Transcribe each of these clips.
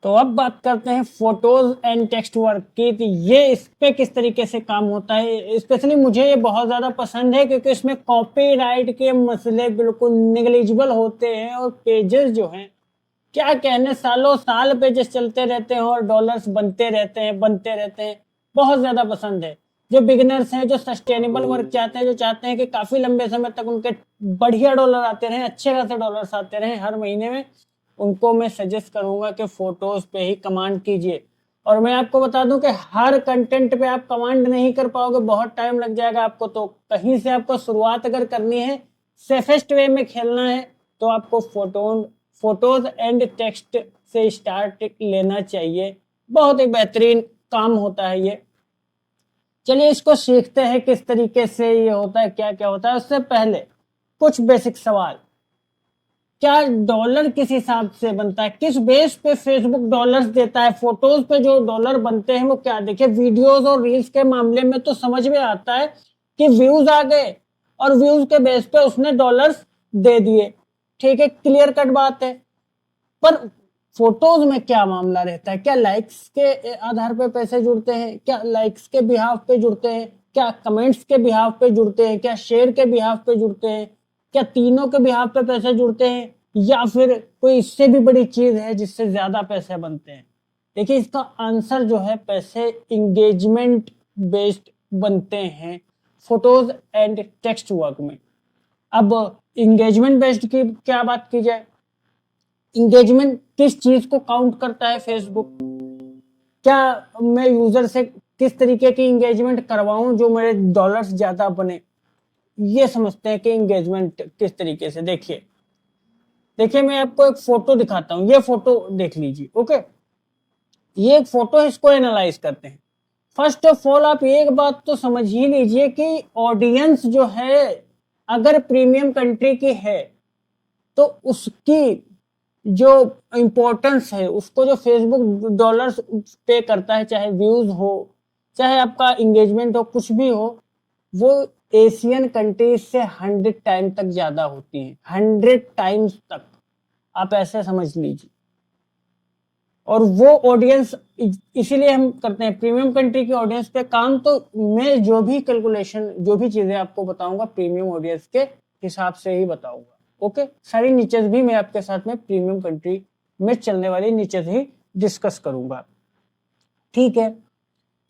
तो अब बात करते हैं फोटोज एंड टेक्स्ट वर्क की। तो ये इस पे किस तरीके से काम होता है। स्पेशली मुझे ये बहुत ज्यादा पसंद है क्योंकि इसमें कॉपीराइट के मसले बिल्कुल निग्लिजिबल होते हैं और पेजेस जो हैं, क्या कहने, सालों साल पेजेस चलते रहते हैं और डॉलर्स बनते रहते हैं। बहुत ज्यादा पसंद है। जो बिगिनर्स हैं, जो सस्टेनेबल वर्क चाहते हैं, जो चाहते हैं कि काफी लंबे समय तक उनके बढ़िया डॉलर आते रहे, अच्छे खासे डॉलर्स आते रहे हर महीने में, उनको मैं सजेस्ट करूंगा कि फोटोज पे ही कमांड कीजिए। और मैं आपको बता दूं कि हर कंटेंट पे आप कमांड नहीं कर पाओगे, बहुत टाइम लग जाएगा आपको। तो कहीं से आपको शुरुआत अगर करनी है, सेफेस्ट वे में खेलना है, तो आपको फोटोज एंड टेक्स्ट से स्टार्ट लेना चाहिए। बहुत ही बेहतरीन काम होता है ये। चलिए इसको सीखते हैं किस तरीके से ये होता है, क्या क्या होता है। उससे पहले कुछ बेसिक सवाल। क्या डॉलर किस हिसाब से बनता है, किस बेस पे फेसबुक डॉलर्स देता है। फोटोज पे जो डॉलर बनते हैं वो क्या, देखिए वीडियोस और रील्स के मामले में तो समझ में आता है कि व्यूज आ गए और व्यूज के बेस पे उसने डॉलर्स दे दिए, ठीक है, क्लियर कट बात है। पर फोटोज में क्या मामला रहता है, क्या लाइक्स के आधार पे पैसे जुड़ते हैं, क्या लाइक्स के बिहाफ पे जुड़ते हैं, क्या कमेंट्स के बिहाफ पे जुड़ते हैं, क्या शेयर के बिहाफ पे जुड़ते हैं, क्या तीनों के बिहाफ पे पैसे जुड़ते हैं, या फिर कोई इससे भी बड़ी चीज है जिससे ज्यादा पैसे बनते हैं। देखिए इसका आंसर जो है, पैसे इंगेजमेंट बेस्ड बनते हैं फोटोज एंड टेक्स्ट वर्क में। अब इंगेजमेंट बेस्ड की क्या बात की जाए, इंगेजमेंट किस चीज को काउंट करता है फेसबुक। क्या मैं यूजर से किस तरीके की इंगेजमेंट करवाऊं जो मेरे डॉलर्स ज्यादा बने, ये समझते हैं कि इंगेजमेंट किस तरीके से। देखिए देखिए मैं आपको एक फोटो दिखाता हूं, ये फोटो देख लीजिए। ओके, ये एक फोटो है, इसको एनालाइज करते हैं। फर्स्ट ऑफ ऑल आप एक बात तो समझ ही लीजिए कि ऑडियंस जो है, अगर प्रीमियम कंट्री की है तो उसकी जो इंपॉर्टेंस है, उसको जो फेसबुक डॉलर्स पे करता है, चाहे व्यूज हो, चाहे आपका इंगेजमेंट हो, कुछ भी हो, वो एशियन कंट्रीज से 100 टाइम तक ज्यादा होती है। 100 टाइम्स तक, आप ऐसे समझ लीजिए। और वो ऑडियंस, इसीलिए हम करते हैं प्रीमियम कंट्री की ऑडियंस पे काम। तो मैं जो भी कैलकुलेशन, जो भी चीजें आपको बताऊंगा, प्रीमियम ऑडियंस के हिसाब से ही बताऊंगा। ओके, सारी नीचेस भी मैं आपके साथ में प्रीमियम कंट्री में चलने वाली नीचेस ही डिस्कस करूंगा, ठीक है।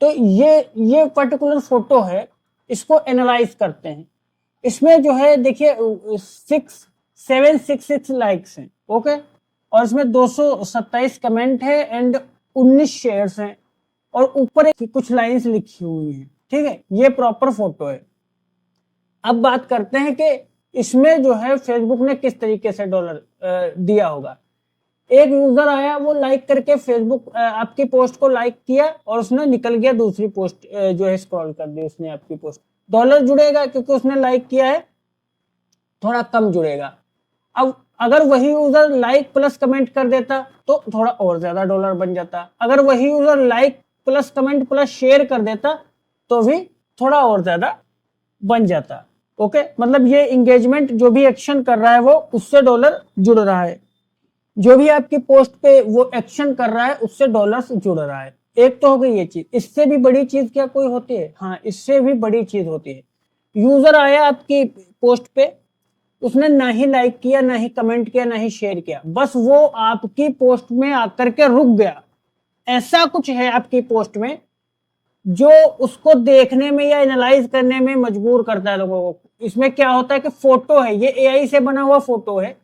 तो ये पर्टिकुलर फोटो है, इसको एनालाइज करते हैं। इसमें जो है देखिए 766 लाइक्स हैं, ओके, और इसमें 227 कमेंट है एंड 19 शेयर्स हैं, और ऊपर कुछ लाइंस लिखी हुई हैं, ठीक है। ये प्रॉपर फोटो है। अब बात करते हैं कि इसमें जो है फेसबुक ने किस तरीके से डॉलर दिया होगा। एक यूजर आया, वो लाइक करके फेसबुक आपकी पोस्ट को लाइक किया और उसने निकल गया, दूसरी पोस्ट जो है स्क्रॉल कर दी उसने आपकी पोस्ट। डॉलर जुड़ेगा क्योंकि उसने लाइक किया है, थोड़ा कम जुड़ेगा। अब अगर वही यूजर लाइक प्लस कमेंट कर देता तो थोड़ा और ज्यादा डॉलर बन जाता। अगर वही user like plus comment plus share कर देता तो भी थोड़ा और ज्यादा बन जाता। ओके, मतलब ये इंगेजमेंट जो भी एक्शन कर रहा है वो उससे डॉलर जुड़ रहा है। जो भी आपकी पोस्ट पे वो एक्शन कर रहा है उससे डॉलर्स जुड़ रहा है। एक तो हो गई ये चीज। इससे भी बड़ी चीज क्या कोई होती है? हाँ, इससे भी बड़ी चीज होती है। यूजर आया आपकी पोस्ट पे, उसने ना ही लाइक किया, ना ही कमेंट किया, ना ही शेयर किया, बस वो आपकी पोस्ट में आकर के रुक गया। ऐसा कुछ है आपकी पोस्ट में जो उसको देखने में या एनालाइज करने में मजबूर करता है लोगों को। इसमें क्या होता है कि फोटो है, ये एआई से बना हुआ फोटो है,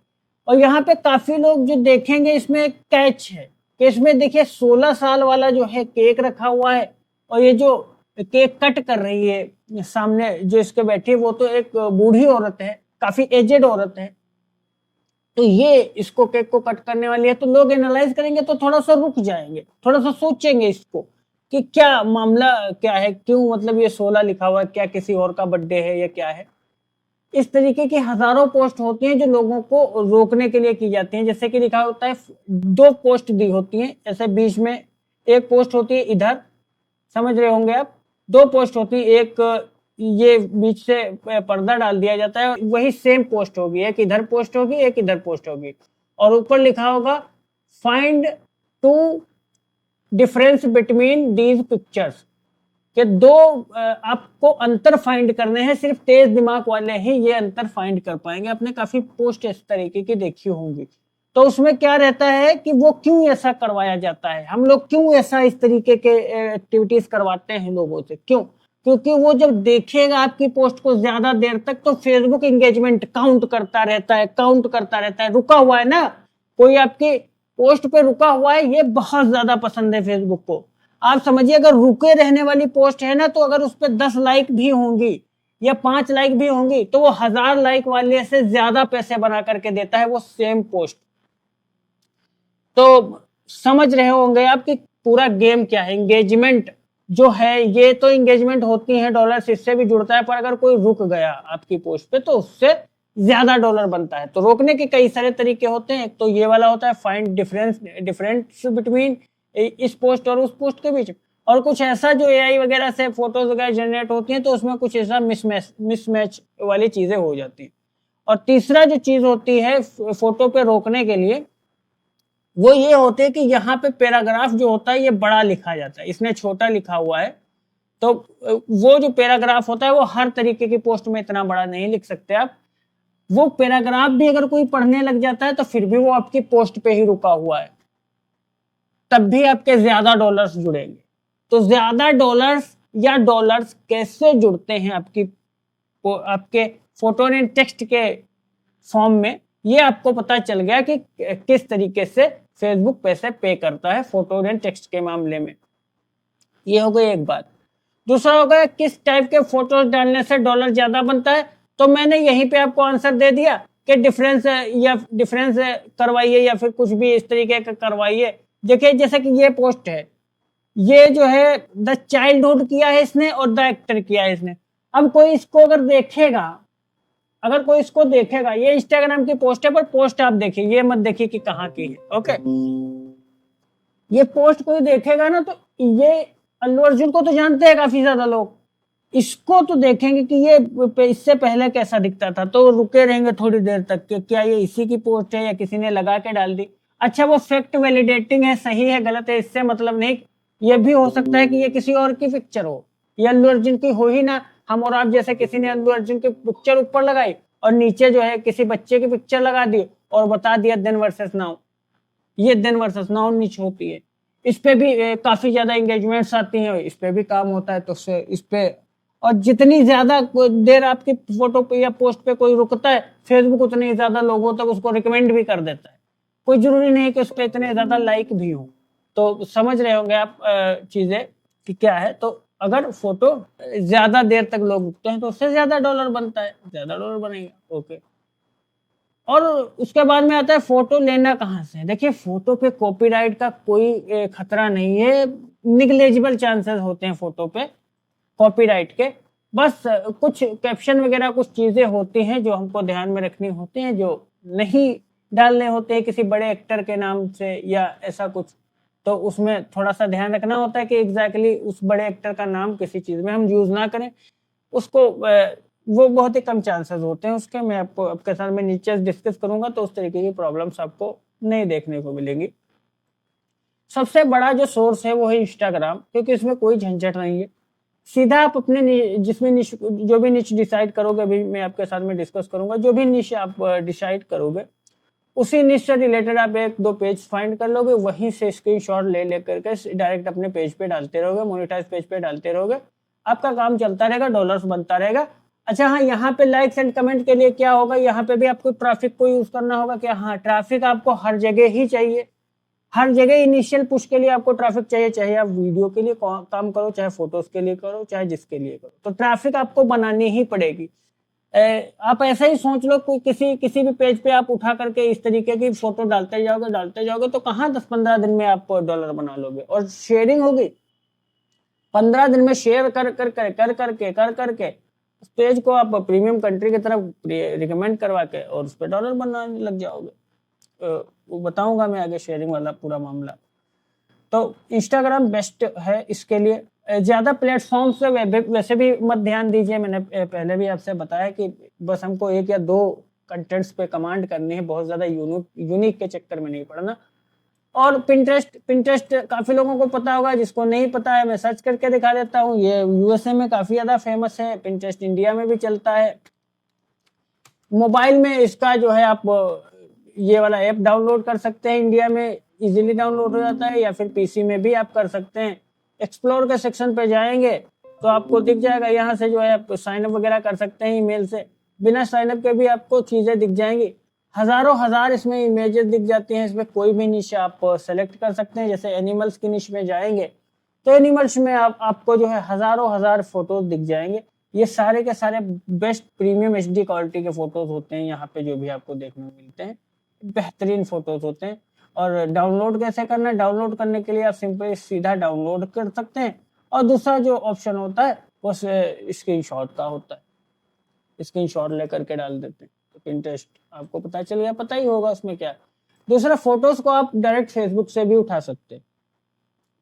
और यहाँ पे काफी लोग जो देखेंगे, इसमें एक कैच है कि इसमें देखिए 16 साल वाला जो है केक रखा हुआ है, और ये जो केक कट कर रही है सामने जो इसके बैठी है, वो तो एक बूढ़ी औरत है, काफी एजेड औरत है। तो ये इसको केक को कट करने वाली है, तो लोग एनालाइज करेंगे तो थोड़ा सा रुक जाएंगे, थोड़ा सा सोचेंगे इसको कि क्या मामला क्या है, क्यों मतलब ये 16 लिखा हुआ है, क्या किसी और का बर्थडे है या क्या है। इस तरीके की हजारों पोस्ट होती हैं जो लोगों को रोकने के लिए की जाती हैं। जैसे कि लिखा होता है, दो पोस्ट दी होती हैं ऐसे बीच में, एक पोस्ट होती है इधर, समझ रहे होंगे आप, दो पोस्ट होती है, एक ये बीच से पर्दा डाल दिया जाता है, वही सेम पोस्ट होगी, एक इधर पोस्ट होगी, एक इधर पोस्ट होगी, और ऊपर लिखा होगा find two difference between these pictures, कि दो आपको अंतर फाइंड करने हैं, सिर्फ तेज दिमाग वाले ही ये अंतर फाइंड कर पाएंगे। आपने काफी पोस्ट इस तरीके की देखी होंगी। तो उसमें क्या रहता है कि वो क्यों ऐसा करवाया जाता है, हम लोग क्यों ऐसा इस तरीके के एक्टिविटीज करवाते हैं लोगों से, क्यों? क्योंकि वो जब देखेगा आपकी पोस्ट को ज्यादा देर तक तो फेसबुक एंगेजमेंट काउंट करता रहता है, काउंट करता रहता है। रुका हुआ है ना, कोई आपकी पोस्ट पे रुका हुआ है, ये बहुत ज्यादा पसंद है फेसबुक को। आप समझिए अगर रुके रहने वाली पोस्ट है ना, तो अगर उस पर 10 लाइक भी होंगी या 5 लाइक भी होंगी तो वो 1000 लाइक वाले से ज्यादा पैसे बना करके देता है वो सेम पोस्ट। तो समझ रहे होंगे आप कि पूरा गेम क्या है। एंगेजमेंट जो है, ये तो एंगेजमेंट होती है, डॉलर इससे भी जुड़ता है, पर अगर कोई रुक गया आपकी पोस्ट पे तो उससे ज्यादा डॉलर बनता है। तो रोकने के कई सारे तरीके होते हैं। एक तो ये वाला होता है फाइंड डिफरेंस बिटवीन इस पोस्ट और उस पोस्ट के बीच, और कुछ ऐसा जो एआई वगैरह से फोटोज वगैरह जनरेट होती हैं तो उसमें कुछ ऐसा मिसमैच वाली चीजें हो जाती हैं। और तीसरा जो चीज होती है फोटो पे रोकने के लिए, वो ये होते हैं कि यहाँ पे पैराग्राफ जो होता है ये बड़ा लिखा जाता है, इसने छोटा लिखा हुआ है। तो वो जो पैराग्राफ होता है वो हर तरीके की पोस्ट में इतना बड़ा नहीं लिख सकते आप। वो पैराग्राफ भी अगर कोई पढ़ने लग जाता है तो फिर भी वो आपकी पोस्ट पे ही रुका हुआ है, तब भी आपके ज्यादा डॉलर्स जुड़ेंगे। तो ज्यादा डॉलर्स कैसे जुड़ते हैं आपके फोटो एंड टेक्स्ट के फॉर्म में, ये आपको पता चल गया कि किस तरीके से फेसबुक पैसे पे करता है फोटो एंड टेक्स्ट के मामले में। ये हो गई एक बात। दूसरा हो गया किस टाइप के फोटोज डालने से डॉलर ज्यादा बनता है। तो मैंने यहीं पे आपको आंसर दे दिया कि डिफरेंस करवाइए या फिर कुछ भी इस तरीके का करवाइए। देखिए जैसे कि ये पोस्ट है, ये जो है द चाइल्डहुड किया है इसने और द एक्टर किया है इसने। अब कोई इसको अगर कोई इसको देखेगा, ये इंस्टाग्राम की पोस्ट है, पर पोस्ट आप देखिए, ये मत देखिए कि कहाँ की है। ओके, ये पोस्ट कोई देखेगा ना, तो ये अल्लू अर्जुन को तो जानते हैं काफी ज्यादा लोग, इसको तो देखेंगे कि ये इससे पहले कैसा दिखता था, तो रुके रहेंगे थोड़ी देर तक कि क्या ये इसी की पोस्ट है या किसी ने लगा के डाल दी। अच्छा, वो फैक्ट वैलिडेटिंग है, सही है गलत है इससे मतलब नहीं। ये भी हो सकता है कि ये किसी और की पिक्चर हो, ये अल्लू अर्जुन की हो ही ना। हम और आप जैसे किसी ने अल्लू अर्जुन की पिक्चर ऊपर लगाई और नीचे जो है किसी बच्चे की पिक्चर लगा दी और बता दिया देन वर्सेस नाउ। ये देन वर्सेस नाउ नीचे होती है। इस पे भी काफी ज्यादा एंगेजमेंट्स आती हैं, इस पे भी काम होता है। तो इस पे और जितनी ज्यादा देर आपकी फोटो पे या पोस्ट पे कोई रुकता है, फेसबुक उतनी ज्यादा लोगों तक उसको रिकमेंड भी कर देता है। कोई जरूरी नहीं कि उस पर इतने ज्यादा लाइक भी हो। तो समझ रहे होंगे आप चीजें कि क्या है। तो अगर फोटो ज्यादा देर तक लोग रुकते हैं तो उससे ज्यादा डॉलर बनता है, ज्यादा डॉलर बनेगा। ओके, और उसके बाद में आता है फोटो लेना कहाँ से। देखिए फोटो पे कॉपीराइट का कोई खतरा नहीं है, निग्लेजिबल चांसेस होते हैं फोटो पे कॉपीराइट के। बस कुछ कैप्शन वगैरह कुछ चीजें होती हैं जो हमको ध्यान में रखनी होती हैं, जो नहीं डालने होते हैं किसी बड़े एक्टर के नाम से या ऐसा कुछ। तो उसमें थोड़ा सा ध्यान रखना होता है कि एग्जैक्टली उस बड़े एक्टर का नाम किसी चीज में हम यूज ना करें उसको। वो बहुत ही कम चांसेस होते हैं उसके। मैं आपको आपके साथ में नीचे डिस्कस करूंगा तो उस तरीके की प्रॉब्लम्स आपको नहीं देखने को मिलेंगी। सबसे बड़ा जो सोर्स है वो है इंस्टाग्राम, क्योंकि इसमें कोई झंझट नहीं है। सीधा आप अपने जिसमें निश जो भी निश डिसाइड करोगे, अभी मैं आपके साथ में डिस्कस करूंगा, जो भी निश आप डिसाइड करोगे उसी निश से रिलेटेड आप 1-2 पेज फाइंड कर लोगे, वहीं से स्क्रीनशॉट ले लेकर के डायरेक्ट अपने पेज पे डालते रहोगे, मोनेटाइज पेज पे डालते रहोगे, आपका काम चलता रहेगा, डॉलर्स बनता रहेगा। अच्छा हाँ, यहाँ पे लाइक्स एंड कमेंट के लिए क्या होगा, यहाँ पे भी आपको ट्रैफिक को यूज करना होगा। क्या? हाँ, ट्रैफिक आपको हर जगह ही चाहिए। हर जगह इनिशियल पुश के लिए आपको ट्रैफिक चाहिए, चाहे आप वीडियो के लिए काम करो, चाहे फोटोज के लिए करो, चाहे जिसके लिए करो, तो ट्रैफिक आपको बनानी ही पड़ेगी। आप ऐसा ही सोच लो, कोई किसी भी पेज पे आप उठा करके इस तरीके की फोटो डालते जाओगे तो कहाँ 10-15 दिन में आप डॉलर बना लोगे। और शेयरिंग होगी 15 दिन में, शेयर कर करके उस पेज को आप प्रीमियम कंट्री की तरफ रिकमेंड करवा के और उस पर डॉलर बनाने लग जाओगे। वो बताऊंगा मैं आगे शेयरिंग वाला पूरा मामला। तो इंस्टाग्राम बेस्ट है इसके लिए। ज्यादा प्लेटफॉर्म से वैसे भी मत ध्यान दीजिए। मैंने पहले भी आपसे बताया कि बस हमको 1 या 2 कंटेंट्स पे कमांड करनी है, बहुत ज्यादा यूनिक के चक्कर में नहीं पड़ना। और पिंटरेस्ट पिंटरेस्ट काफी लोगों को पता होगा, जिसको नहीं पता है मैं सर्च करके दिखा देता हूँ। ये यूएसए में काफी ज्यादा फेमस है, पिंटरेस्ट इंडिया में भी चलता है। मोबाइल में इसका जो है आप ये वाला ऐप डाउनलोड कर सकते हैं, इंडिया में इजीली डाउनलोड हो जाता है, या फिर पीसी में भी आप कर सकते हैं। एक्सप्लोर के सेक्शन पे जाएंगे तो आपको दिख जाएगा, यहाँ से जो है आप साइन अप वगैरह कर सकते हैं ईमेल से, बिना साइन अप के भी आपको चीजें दिख जाएंगी। हजारों हजार इसमें इमेजेस दिख जाती हैं। इसमें कोई भी निश आप सेलेक्ट कर सकते हैं। जैसे एनिमल्स की निश में जाएंगे तो एनिमल्स में आपको जो है हजारों हजार फोटोज दिख जाएंगे। ये सारे के सारे बेस्ट प्रीमियम एचडी क्वालिटी के फोटोज होते हैं, यहाँ पे जो भी आपको देखने को मिलते हैं बेहतरीन फोटोज होते हैं। और डाउनलोड कैसे करना है, डाउनलोड करने के लिए आप सिंपली सीधा डाउनलोड कर सकते हैं, और दूसरा जो ऑप्शन होता है वो स्क्रीनशॉट का होता है, स्क्रीनशॉट लेकर के डाल देते हैं। तो पिंटरेस्ट आपको पता चल गया, पता ही होगा उसमें क्या है। दूसरा, फोटोज को आप डायरेक्ट फेसबुक से भी उठा सकते हैं।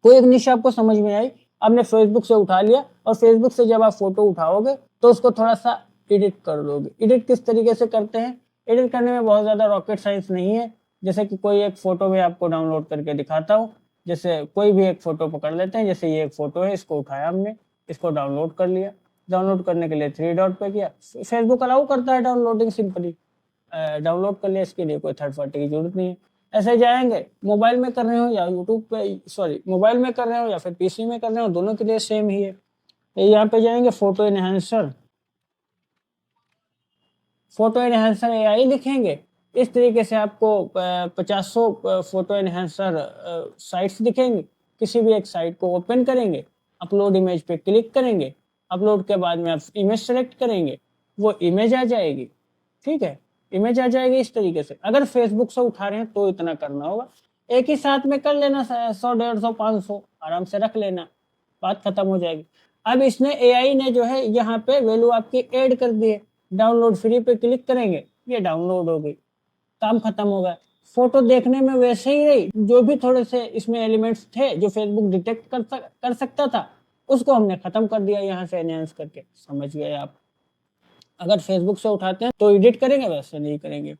कोई एक निश आपको समझ में आई, आपने फेसबुक से उठा लिया, और फेसबुक से जब आप फोटो उठाओगे तो उसको थोड़ा सा एडिट कर दोगे। एडिट किस तरीके से करते हैं, एडिट करने में बहुत ज्यादा रॉकेट साइंस नहीं है। जैसे कि कोई एक फोटो में आपको डाउनलोड करके दिखाता हूँ। जैसे कोई भी एक फोटो पकड़ लेते हैं, जैसे ये एक फोटो है, इसको उठाया हमने, इसको डाउनलोड कर लिया। डाउनलोड करने के लिए 3 डॉट पे किया, फेसबुक अलाउ करता है डाउनलोडिंग, सिंपली डाउनलोड कर लिया। इसके लिए कोई थर्ड पार्टी की जरूरत नहीं है। ऐसे जाएंगे, मोबाइल में कर रहे हो या यूट्यूब पे, सॉरी मोबाइल में कर रहे हो या फिर पीसी में कर रहे हो, दोनों के लिए सेम ही है। यहाँ पे जाएंगे photo enhancer, photo enhancer AI लिखेंगे। इस तरीके से आपको 50 फोटो एनहांसर साइट्स दिखेंगे। किसी भी एक साइट को ओपन करेंगे, अपलोड इमेज पे क्लिक करेंगे, अपलोड के बाद में आप इमेज सेलेक्ट करेंगे, वो इमेज आ जाएगी। ठीक है, इमेज आ जाएगी इस तरीके से। अगर फेसबुक से उठा रहे हैं तो इतना करना होगा, एक ही साथ में कर लेना, 100 150 500 आराम से रख लेना, बात खत्म हो जाएगी। अब इसने एआई ने जो है यहाँ पे वैल्यू आपकी ऐड कर दी है। डाउनलोड फ्री पे क्लिक करेंगे, ये डाउनलोड हो गई, काम खत्म हो गया। फोटो देखने में वैसे ही रही, जो भी थोड़े से इसमें एलिमेंट्स थे जो फेसबुक डिटेक्ट कर सकता था, उसको हमने खत्म कर दिया यहाँ से एनहांस करके। समझ गए आप? अगर फेसबुक से उठाते हैं तो एडिट करेंगे, वैसे नहीं करेंगे।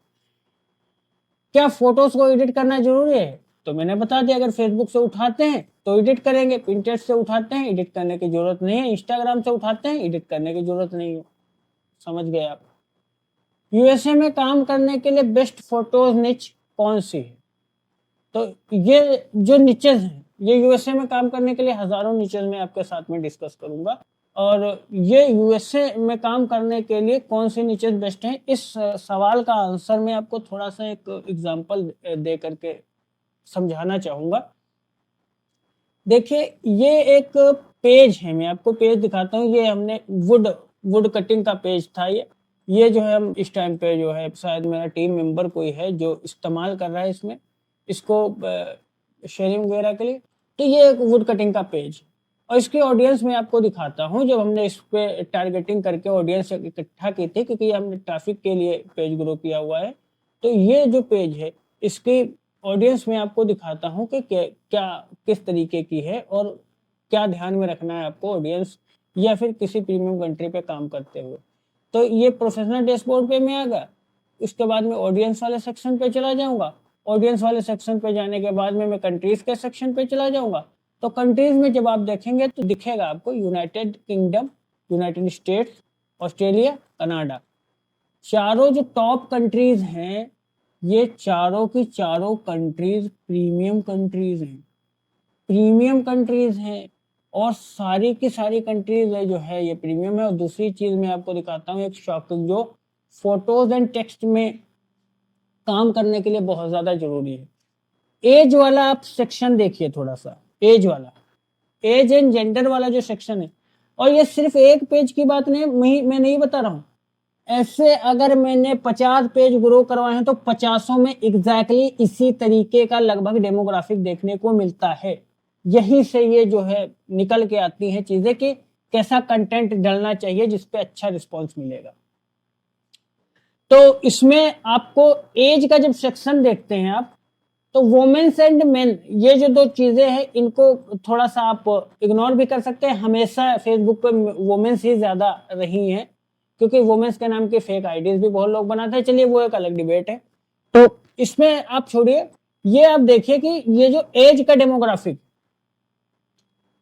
क्या फोटोज को एडिट करना जरूरी है? तो मैंने बता दिया, अगर फेसबुक से उठाते हैं तो एडिट करेंगे, पिंटरेस्ट से उठाते हैं एडिट करने की जरूरत नहीं है, इंस्टाग्राम से उठाते हैं एडिट करने की जरूरत नहीं है। समझ गए आप? यूएसए में काम करने के लिए बेस्ट फोटोज निच कौन सी है? तो ये जो निचेस हैं, ये यूएसए में काम करने के लिए हजारों निचेस में आपके साथ में डिस्कस करूंगा। और ये यूएसए में काम करने के लिए कौन सी निचेस बेस्ट हैं, इस सवाल का आंसर मैं आपको थोड़ा सा एक एग्जांपल दे करके समझाना चाहूंगा। देखिए, ये एक पेज है, मैं आपको पेज दिखाता हूँ। ये हमने वुड कटिंग का पेज था। ये जो है हम इस टाइम पे जो है, शायद मेरा टीम मेंबर कोई है जो इस्तेमाल कर रहा है इसमें, इसको शेयरिंग वगैरह के लिए। तो ये एक वुड कटिंग का पेज, और इसकी ऑडियंस मैं आपको दिखाता हूँ। जब हमने इस पे टारगेटिंग करके ऑडियंस इकट्ठा की थी, क्योंकि हमने ट्रैफिक के लिए पेज ग्रो किया हुआ है, तो ये जो पेज है इसकी ऑडियंस में आपको दिखाता हूँ कि क्या किस तरीके की है, और क्या ध्यान में रखना है आपको ऑडियंस या फिर किसी प्रीमियम कंट्री पे काम करते हुए। तो ये प्रोफेशनल डैशबोर्ड पे मैं आ गया। उसके बाद में ऑडियंस वाले सेक्शन पे चला जाऊंगा। ऑडियंस वाले सेक्शन पे जाने के बाद में मैं कंट्रीज के सेक्शन पे चला जाऊंगा। तो कंट्रीज में जब आप देखेंगे तो दिखेगा आपको United kingdom, United states, Australia, Canada. चारों जो टॉप कंट्रीज हैं, ये चारों की चारों कंट्रीज प्रीमियम कंट्रीज हैं, प्रीमियम कंट्रीज हैं। और सारी की सारी कंट्रीज है जो है ये प्रीमियम है। और दूसरी चीज मैं आपको दिखाता हूँ एक शॉकिंग, जो फोटोज एंड टेक्स्ट में काम करने के लिए बहुत ज्यादा जरूरी है। एज वाला आप सेक्शन देखिए थोड़ा सा, एज वाला, एज एंड जेंडर वाला जो सेक्शन है। और ये सिर्फ एक पेज की बात नहीं, मैं नहीं बता रहा हूँ। ऐसे अगर मैंने 50 पेज ग्रो करवाए हैं तो 50 में एग्जैक्टली इसी तरीके का लगभग डेमोग्राफिक देखने को मिलता है। यहीं से ये जो है निकल के आती है चीजें कि कैसा कंटेंट डालना चाहिए जिसपे अच्छा रिस्पॉन्स मिलेगा। तो इसमें आपको एज का जब सेक्शन देखते हैं आप, तो वुमेन्स एंड मेन, ये जो दो चीजें हैं इनको थोड़ा सा आप इग्नोर भी कर सकते हैं। हमेशा फेसबुक पे वुमेन्स ही ज्यादा रही हैं, क्योंकि वुमेन्स के नाम के फेक आईडीज भी बहुत लोग बनाते हैं। चलिए वो एक अलग डिबेट है, तो इसमें आप छोड़िए। ये आप देखिए कि ये जो एज का डेमोग्राफिक,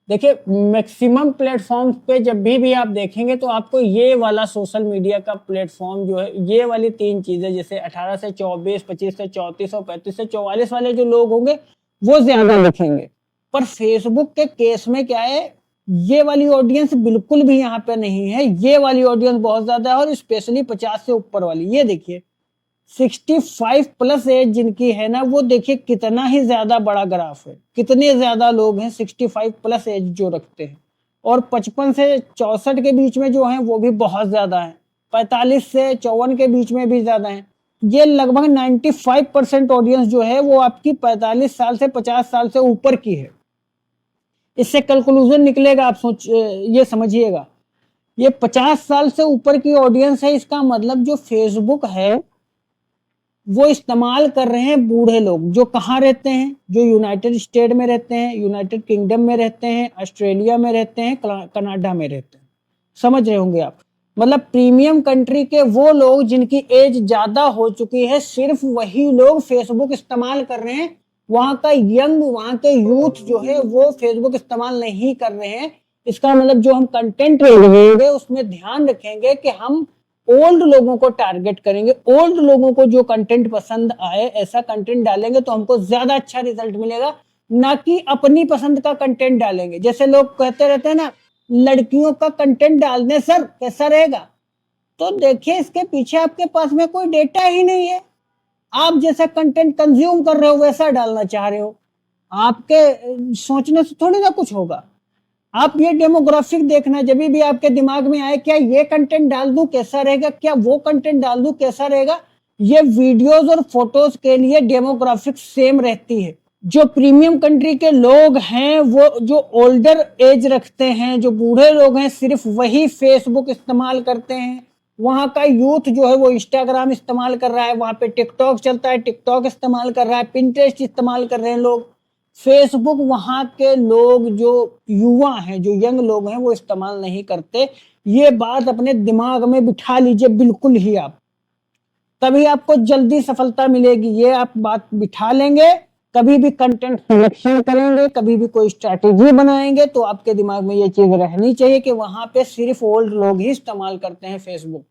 देखिए मैक्सिमम प्लेटफॉर्म्स पे जब भी आप देखेंगे तो आपको ये वाला सोशल मीडिया का प्लेटफॉर्म जो है, ये वाली तीन चीजें, जैसे 18 से 24, 25 से 34 और 35 से 44 वाले जो लोग होंगे वो ज्यादा दिखेंगे। पर फेसबुक के केस में क्या है, ये वाली ऑडियंस बिल्कुल भी यहाँ पे नहीं है, ये वाली ऑडियंस बहुत ज्यादा है, और स्पेशली 50 से ऊपर वाली। ये देखिए 65 प्लस एज जिनकी है ना, वो देखिए कितना ही ज्यादा बड़ा ग्राफ है, कितने ज्यादा लोग हैं 65 प्लस एज जो रखते हैं। और 55 से 64 के बीच में जो हैं वो भी बहुत ज्यादा है, 45 से 54 के बीच में भी ज्यादा है। ये लगभग 95% ऑडियंस जो है वो आपकी 45 साल से 50 साल से ऊपर की है। इससे कंक्लूजन निकलेगा, आप ये समझिएगा, ये 50 साल से ऊपर की ऑडियंस है। इसका मतलब जो फेसबुक है वो इस्तेमाल कर रहे हैं बूढ़े लोग, जो कहाँ रहते हैं, जो यूनाइटेड स्टेट में रहते हैं, यूनाइटेड किंगडम में रहते हैं, ऑस्ट्रेलिया में रहते हैं, कनाडा में रहते हैं। समझ रहे होंगे आप, मतलब प्रीमियम कंट्री के वो लोग जिनकी एज ज्यादा हो चुकी है, सिर्फ वही लोग फेसबुक इस्तेमाल कर रहे हैं। वहां का यंग, वहां के यूथ जो है वो फेसबुक इस्तेमाल नहीं कर रहे हैं। इसका मतलब जो हम कंटेंट लगाएंगे उसमें ध्यान रखेंगे कि हम ओल्ड लोगों को टारगेट करेंगे, ओल्ड लोगों को जो कंटेंट पसंद आए ऐसा कंटेंट डालेंगे तो हमको ज्यादा अच्छा रिजल्ट मिलेगा, ना कि अपनी पसंद का कंटेंट डालेंगे। जैसे लोग कहते रहते हैं ना, लड़कियों का कंटेंट डाल दें सर कैसा रहेगा, तो देखिए इसके पीछे आपके पास में कोई डेटा ही नहीं है। आप जैसा कंटेंट कंज्यूम कर रहे हो वैसा डालना चाह रहे हो, आपके सोचने से थोड़ी ना कुछ होगा। आप ये डेमोग्राफिक देखना, जब भी आपके दिमाग में आए क्या ये कंटेंट डाल दूं कैसा रहेगा, क्या वो कंटेंट डाल दूं कैसा रहेगा, ये वीडियोस और फोटोज के लिए डेमोग्राफिक सेम रहती है। जो प्रीमियम कंट्री के लोग हैं, वो जो ओल्डर एज रखते हैं, जो बूढ़े लोग हैं, सिर्फ वही फेसबुक इस्तेमाल करते हैं। वहां का यूथ जो है वो इंस्टाग्राम इस्तेमाल कर रहा है, वहां पे टिकटॉक चलता है, टिकटॉक इस्तेमाल कर रहा है, पिंटरेस्ट इस्तेमाल कर रहे हैं लोग। फेसबुक वहां के लोग जो युवा हैं, जो यंग लोग हैं, वो इस्तेमाल नहीं करते। ये बात अपने दिमाग में बिठा लीजिए बिल्कुल ही आप, तभी आपको जल्दी सफलता मिलेगी। ये आप बात बिठा लेंगे, कभी भी कंटेंट सिलेक्शन करेंगे, कभी भी कोई स्ट्रैटेजी बनाएंगे, तो आपके दिमाग में ये चीज रहनी चाहिए कि वहां पे सिर्फ ओल्ड लोग ही इस्तेमाल करते हैं फेसबुक।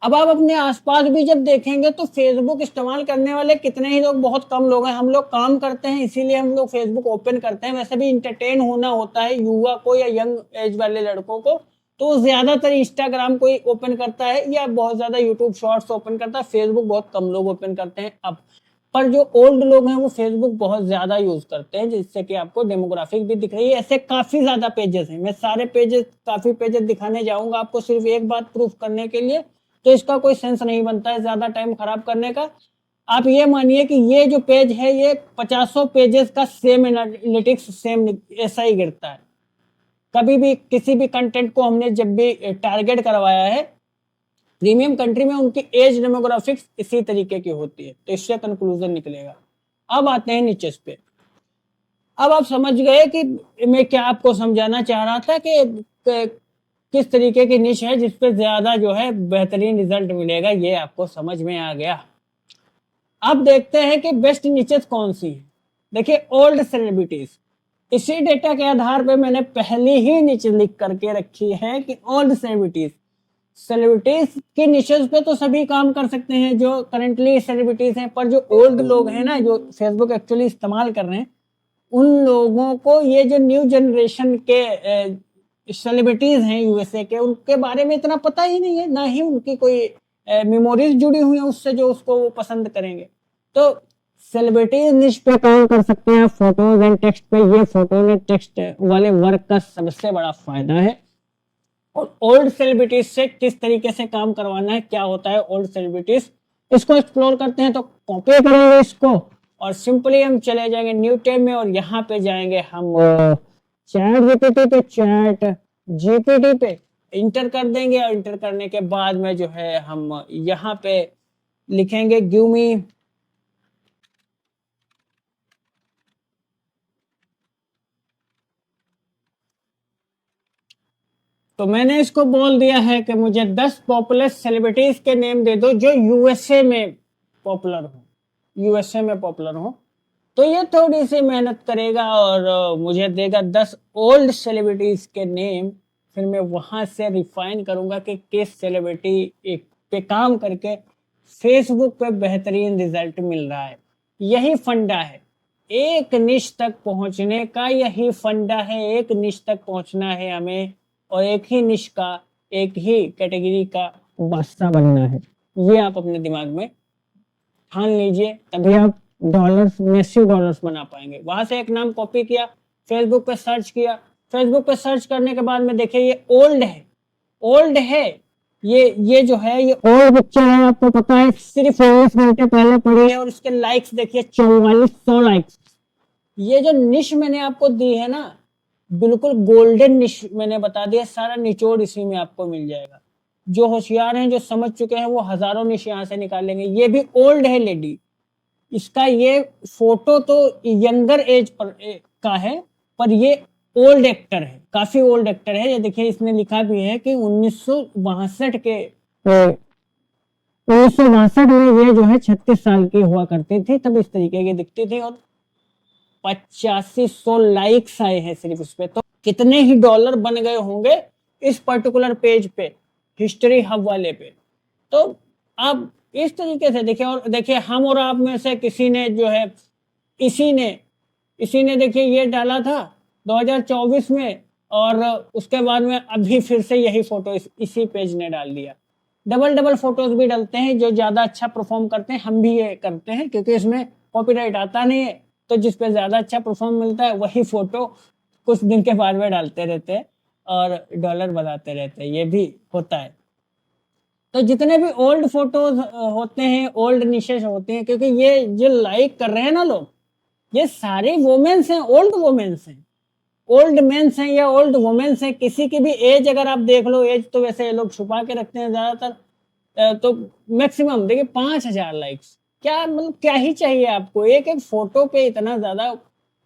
अब आप अपने आसपास भी जब देखेंगे तो फेसबुक इस्तेमाल करने वाले कितने ही लोग, बहुत कम लोग हैं। हम लोग काम करते हैं इसीलिए हम लोग फेसबुक ओपन करते हैं, वैसे भी इंटरटेन होना होता है युवा को या यंग एज वाले लड़कों को, तो ज्यादातर इंस्टाग्राम को ही ओपन करता है या बहुत ज्यादा यूट्यूब शॉर्ट्स ओपन करता है। फेसबुक बहुत कम लोग ओपन करते हैं अब। पर जो ओल्ड लोग हैं वो फेसबुक बहुत ज्यादा यूज करते हैं, जिससे कि आपको डेमोग्राफिक भी दिख रही है। ऐसे काफी ज्यादा पेजेस हैं, मैं सारे पेजेस, काफी पेजेस दिखाने जाऊंगा आपको सिर्फ एक बात प्रूफ करने के लिए, तो इसका कोई सेंस नहीं बनता है ज्यादा टाइम खराब करने का। आप ये मानिए कि ये जो पेज है ये 50 पेजेस का सेम एनालिटिक्स सेम ऐसा ही गिरता है। कभी भी किसी भी कंटेंट को हमने जब भी टारगेट करवाया है प्रीमियम कंट्री में, उनकी एज डेमोग्राफिक्स इसी तरीके की होती है, तो इससे कंक्लूजन निकलेगा। अब आते हैं निचेस पे। अब आप समझ गए कि मैं क्या आपको समझाना चाह रहा था कि किस तरीके की निश है जिसपे ज्यादा जो है बेहतरीन रिजल्ट मिलेगा, ये आपको समझ में आ गया। अब देखते हैं कि बेस्ट निचेस कौन सी है। देखिए ओल्ड सेलिब्रिटीज, इसी डेटा के आधार पे मैंने पहले ही नीचे लिख करके रखी है कि ओल्ड सेलिब्रिटीज, सेलिब्रिटीज की निशेस पे तो सभी काम कर सकते हैं जो करंटली सेलिब्रिटीज हैं, पर जो ओल्ड लोग हैं ना, जो फेसबुक एक्चुअली इस्तेमाल कर रहे हैं, उन लोगों को ये जो न्यू जनरेशन के सेलिब्रिटीज हैं यूएसए के, उनके बारे में इतना पता ही नहीं है, ना ही उनकी कोई मेमोरीज जुड़ी हुई है उससे जो उसको वो पसंद करेंगे। तो सेलिब्रिटीज निश पे काम कर सकते हैं फोटोज एंड टेक्स्ट पे। ये फोटोज एंड टेक्स्ट वाले वर्क का सबसे बड़ा फायदा है। और ओल्ड सेलिब्रिटीज से किस तरीके से काम करवाना है, क्या होता है ओल्ड सेलिब्रिटीज, इसको एक्सप्लोर करते हैं। तो कॉपी करेंगे इसको और सिंपली हम चले जाएंगे न्यू टैब में, और यहाँ पे जाएंगे हम चैट जीपीटी पे, चैट जीपीटी पे इंटर कर देंगे। और इंटर करने के बाद में जो है हम यहाँ पे लिखेंगे गिव मी तो मैंने इसको बोल दिया है कि मुझे 10 पॉपुलर सेलिब्रिटीज के नेम दे दो जो यूएसए में पॉपुलर हो। यूएसए में पॉपुलर हो, तो ये थोड़ी सी मेहनत करेगा और मुझे देगा 10 ओल्ड सेलिब्रिटीज के नेम। फिर मैं वहां से रिफाइन करूंगा कि किस सेलिब्रिटी पे काम करके फेसबुक पे बेहतरीन रिजल्ट मिल रहा है। यही फंडा है एक निश तक पहुंचने का, यही फंडा है। एक निश तक पहुंचना है हमें और एक ही निश का, एक ही कैटेगरी का बादशाह बनना है। ये आप अपने दिमाग में ठान लीजिए, तभी आप डॉलर्स, मैसिव डॉलर्स बना पाएंगे। वहां से एक नाम कॉपी किया, फेसबुक पे सर्च किया। फेसबुक पे सर्च करने के बाद में देखिए ये ओल्ड है, ओल्ड है। ये जो है ये ओल्ड पिक्चर है, आपको पता है, सिर्फ 19 घंटे पहले पड़ी है और इसके लाइक्स देखिए 4400 लाइक्स। ये जो निश मैंने आपको दी है ना, बिल्कुल गोल्डन निश मैंने बता दिया, सारा निचोड़ इसी में आपको मिल जाएगा। जो होशियार हैं, जो समझ चुके हैं, वो हजारों निश यहाँ से निकाल लेंगे। ये भी ओल्ड है लेडी, इसका ये फोटो तो यंगर एज पर का है, पर ये ओल्ड एक्टर है, काफी ओल्ड एक्टर है। ये देखिए इसने लिखा भी है कि 1962 के 1962 में ये जो है 36 साल की हुआ करती थी, तब इस तरीके की दिखती थी। और 8500 लाइक्स आए हैं सिर्फ इस पे, तो कितने ही डॉलर बन गए होंगे इस पर्टिकुलर पेज पे, हिस्ट्री हब वाले पे। तो आप इस तरीके से देखिए। और देखिए हम और आप में से किसी ने जो है, इसी ने देखिए ये डाला था 2024 में, और उसके बाद में अभी फिर से यही फोटो इसी पेज ने डाल दिया। डबल डबल फोटोज भी डालते हैं, जो ज्यादा अच्छा परफॉर्म करते हैं। हम भी ये करते हैं क्योंकि इसमें कॉपीराइट आता नहीं है, तो जिस पे ज्यादा अच्छा परफॉर्म मिलता है वही फोटो कुछ दिन के बाद में डालते रहते हैं और डॉलर बनाते रहते हैं। ये भी होता है। तो जितने भी ओल्ड फोटोज होते हैं, ओल्ड निशेस होते हैं, क्योंकि ये जो लाइक कर रहे हैं ना लोग, ये सारे वुमेन्स हैं, ओल्ड वुमेन्स हैं, ओल्ड मेंस हैं या ओल्ड वुमेन्स हैं। किसी की भी एज अगर आप देख लो, एज तो वैसे ये लोग छुपा के रखते हैं ज्यादातर, तो मैक्सिमम देखिए 5000 लाइक्स। क्या मतलब क्या ही चाहिए आपको एक एक फोटो पे इतना ज्यादा।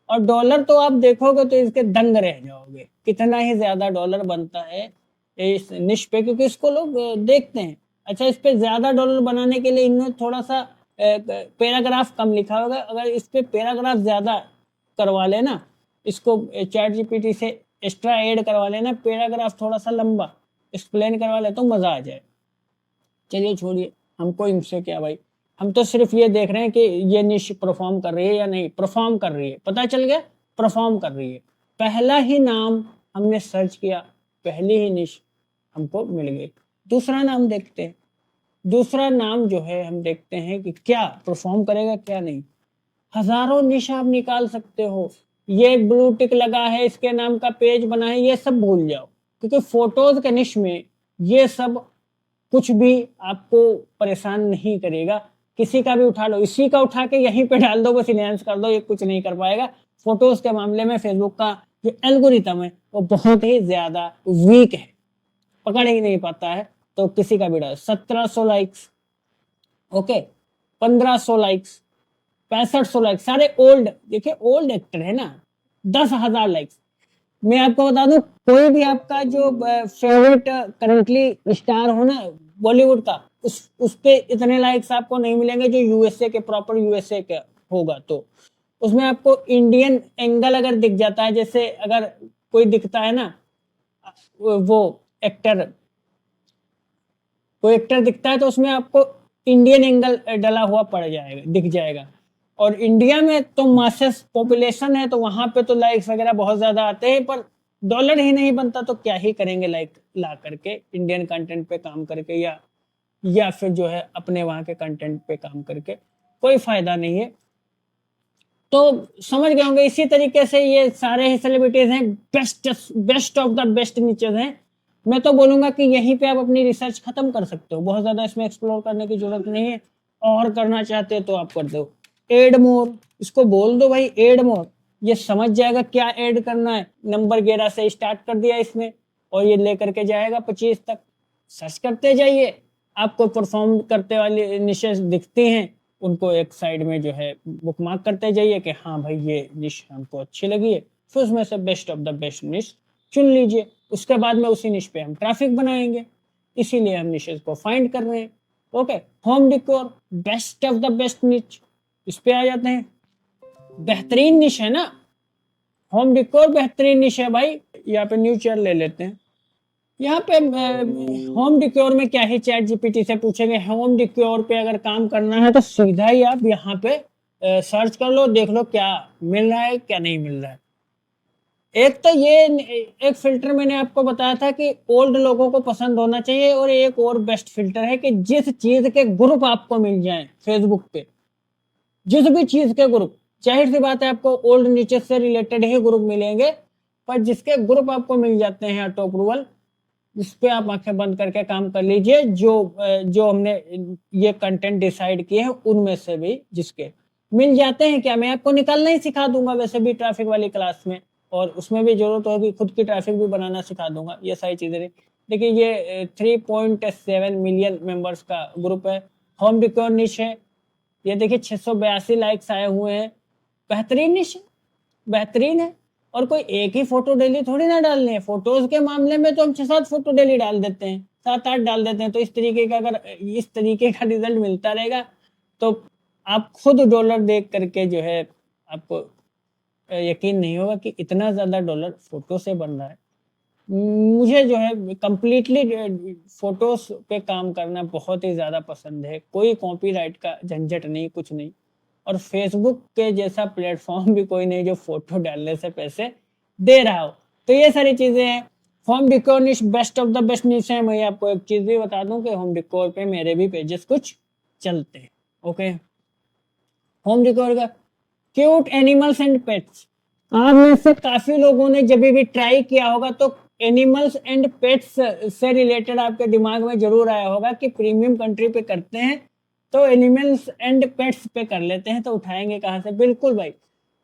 और डॉलर तो आप देखोगे तो इसके दंग रह जाओगे, कितना ही ज्यादा डॉलर बनता है इस निश पे, क्योंकि इसको लोग देखते हैं। अच्छा, इस पे ज्यादा डॉलर बनाने के लिए इन्होंने थोड़ा सा पैराग्राफ कम लिखा होगा। अगर इस पे पैराग्राफ ज्यादा करवा लेना, इसको चैट जीपीटी से एक्स्ट्रा ऐड करवा लेना, पैराग्राफ थोड़ा सा लंबा एक्सप्लेन करवा ले, तो मजा आ जाए। चलिए छोड़िए, हमको इनसे क्या भाई, हम तो सिर्फ ये देख रहे हैं कि ये निश परफॉर्म कर रही है या नहीं परफॉर्म कर रही है। पता चल गया परफॉर्म कर रही है। पहला ही नाम हमने सर्च किया, पहली ही निश हमको मिल गई। दूसरा नाम देखते हैं। दूसरा नाम जो है हम देखते हैं कि क्या परफॉर्म करेगा क्या नहीं। हजारों निश आप निकाल सकते हो। ये ब्लू टिक लगा है, इसके नाम का पेज बना है, ये सब भूल जाओ, क्योंकि फोटोज के निश में ये सब कुछ भी आपको परेशान नहीं करेगा। किसी का भी उठा लो, इसी का उठा के यहीं पे डाल दो, बस इनहेंस कर दो, ये कुछ नहीं कर पाएगा। फोटोज के मामले में फेसबुक का जो एल्गोरिथम है वो बहुत ही ज्यादा वीक है, पकड़ ही नहीं पाता है। तो किसी का भी डाल, 1700 लाइक्स, ओके, 1500 लाइक्स, 6500 लाइक्स, सारे ओल्ड। देखिए ओल्ड एक्टर है ना, 10,000 लाइक्स। मैं आपको बता दूं, कोई भी आपका जो फेवरेट करंटली स्टार हो ना बॉलीवुड का, उस पे इतने लाइक्स आपको नहीं मिलेंगे जो यूएसए के, प्रॉपर यूएसए के होगा। तो उसमें आपको इंडियन एंगल अगर दिख जाता है, जैसे अगर कोई दिखता है ना, वो एक्टर, कोई एक्टर दिखता है तो उसमें आपको इंडियन एंगल डला हुआ पड़ जाएगा, दिख जाएगा। और इंडिया में तो मासेस पॉपुलेशन है, तो वहां पे तो लाइक्स वगैरह बहुत ज्यादा आते हैं, पर डॉलर ही नहीं बनता, तो क्या ही करेंगे लाइक ला करके इंडियन कंटेंट पे काम करके, या फिर जो है अपने वहां के कंटेंट पे काम करके, कोई फायदा नहीं है। तो समझ गए होंगे। इसी तरीके से ये सारे ही सेलिब्रिटीज हैं, best of the best niches हैं। मैं तो बोलूंगा कि यहीं पे आप अपनी रिसर्च खत्म कर सकते हो, बहुत ज्यादा इसमें एक्सप्लोर करने की जरूरत नहीं है। और करना चाहते हो तो आप कर दो एड मोर, इसको बोल दो भाई एड मोर, ये समझ जाएगा क्या ऐड करना है। नंबर 11 से स्टार्ट कर दिया इसने और ये लेकर के जाएगा 25 तक। सर्च करते जाइए, आपको परफॉर्म करते वाली निशेस दिखती हैं, उनको एक साइड में जो है बुकमार्क करते जाइए कि हाँ भाई ये निश हमको अच्छी लगी है। फिर उसमें से बेस्ट ऑफ द बेस्ट निश चुन लीजिए। उसके बाद में उसी निश पे हम ट्रैफिक बनाएंगे, इसीलिए हम निशेस को फाइंड कर रहे हैं। Okay, home डिकोर best of the best निच, इस पे आ जाते हैं। बेहतरीन निश है ना, होम डिकोर बेहतरीन निश है भाई। यहाँ पे न्यू चेयर ले लेते हैं। यहाँ पे होम डिकोर में क्या है, चैट जीपीटी से पूछेंगे होम डिकोर पे अगर काम करना है तो सीधा ही आप यहाँ पे सर्च कर लो, देख लो क्या मिल रहा है क्या नहीं मिल रहा है। एक तो ये एक फिल्टर मैंने आपको बताया था कि ओल्ड लोगों को पसंद होना चाहिए, और एक और बेस्ट फिल्टर है कि जिस चीज के ग्रुप आपको मिल जाए फेसबुक पे, जिस भी चीज के ग्रुप, जाहिर सी बात है आपको ओल्ड नीचे से रिलेटेड ही ग्रुप मिलेंगे, पर जिसके ग्रुप आपको मिल जाते हैं ऑटो अप्रूवल, इस पे आप आंखें बंद करके काम कर लीजिए। जो हमने ये कंटेंट डिसाइड किए हैं उनमें से भी जिसके मिल जाते हैं, क्या मैं आपको निकालना ही सिखा दूंगा वैसे भी ट्रैफिक वाली क्लास में, और उसमें भी जरूरत होगी खुद की ट्रैफिक भी बनाना सिखा दूंगा, ये सारी चीजें। देखिए ये 3.7 मिलियन मेंबर्स का ग्रुप है, होम डिकोर निश है। ये देखिए 682 लाइक्स आए हुए हैं, बेहतरीन निश है, बेहतरीन है। और कोई एक ही फोटो डेली थोड़ी ना डालनी है, फोटोज के मामले में तो हम 6-7 फोटो डेली डाल देते हैं, 7-8 डाल देते हैं। तो इस तरीके का अगर इस तरीके का रिजल्ट मिलता रहेगा तो आप खुद डॉलर देख करके जो है आपको यकीन नहीं होगा कि इतना ज्यादा डॉलर फोटो से बन रहा है। मुझे जो है कंप्लीटली फोटोज पे काम करना बहुत ही ज्यादा पसंद है, कोई कॉपीराइट का झंझट नहीं, कुछ नहीं। और फेसबुक के जैसा प्लेटफॉर्म भी कोई नहीं जो फोटो डालने से पैसे दे रहा हो। तो ये सारी चीजें हैं। होम डिकोर निश बेस्ट ऑफ द बेस्ट निश है। मैं आपको एक चीज भी बता दूं कि होम डिकोर पे मेरे भी पेजेस कुछ चलते हैं। ओके, होम डिकोर का क्यूट एनिमल्स एंड पेट्स, आप में से काफी लोगों ने जब भी ट्राई किया होगा तो एनिमल्स एंड पेट्स से रिलेटेड आपके दिमाग में जरूर आया होगा कि प्रीमियम कंट्री पे करते हैं तो एनिमल्स एंड पेट्स पे कर लेते हैं, तो उठाएंगे कहाँ से। बिल्कुल भाई,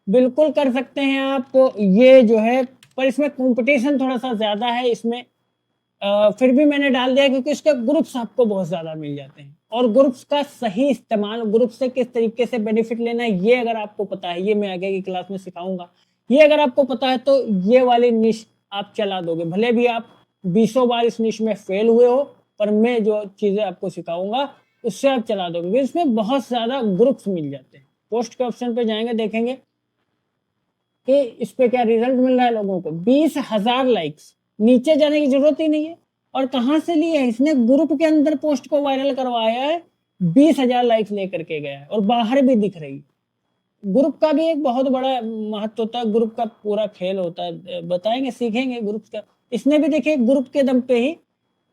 बिल्कुल कर सकते हैं आप ये जो है, पर इसमें कंपटीशन थोड़ा सा ज्यादा है इसमें। फिर भी मैंने डाल दिया क्योंकि इसके ग्रुप्स आपको बहुत ज्यादा मिल जाते हैं, और ग्रुप्स का सही इस्तेमाल, ग्रुप से किस तरीके से बेनिफिट लेना है ये अगर आपको पता है, ये मैं आगे की क्लास में सिखाऊंगा, ये अगर आपको पता है तो ये वाली निश आप चला दोगे। भले भी आप 20 बार इस निश में फेल हुए हो, पर मैं जो चीजें आपको सिखाऊंगा उससे आप चला दोगे। इसमें बहुत ज्यादा ग्रुप्स मिल जाते हैं। पोस्ट के ऑप्शन पे जाएंगे, देखेंगे कि इस पे क्या रिजल्ट मिल रहा है लोगों को। 20,000 लाइक्स, नीचे जाने की जरूरत ही नहीं है। और कहां से लिए है इसने, ग्रुप के अंदर पोस्ट को वायरल करवाया है, 20,000 लाइक्स लेकर के गया है, और बाहर भी दिख रही। ग्रुप का भी एक बहुत बड़ा महत्व होता है, ग्रुप का पूरा खेल होता है, बताएंगे सीखेंगे ग्रुप का। इसने भी देखिए ग्रुप के दम पे ही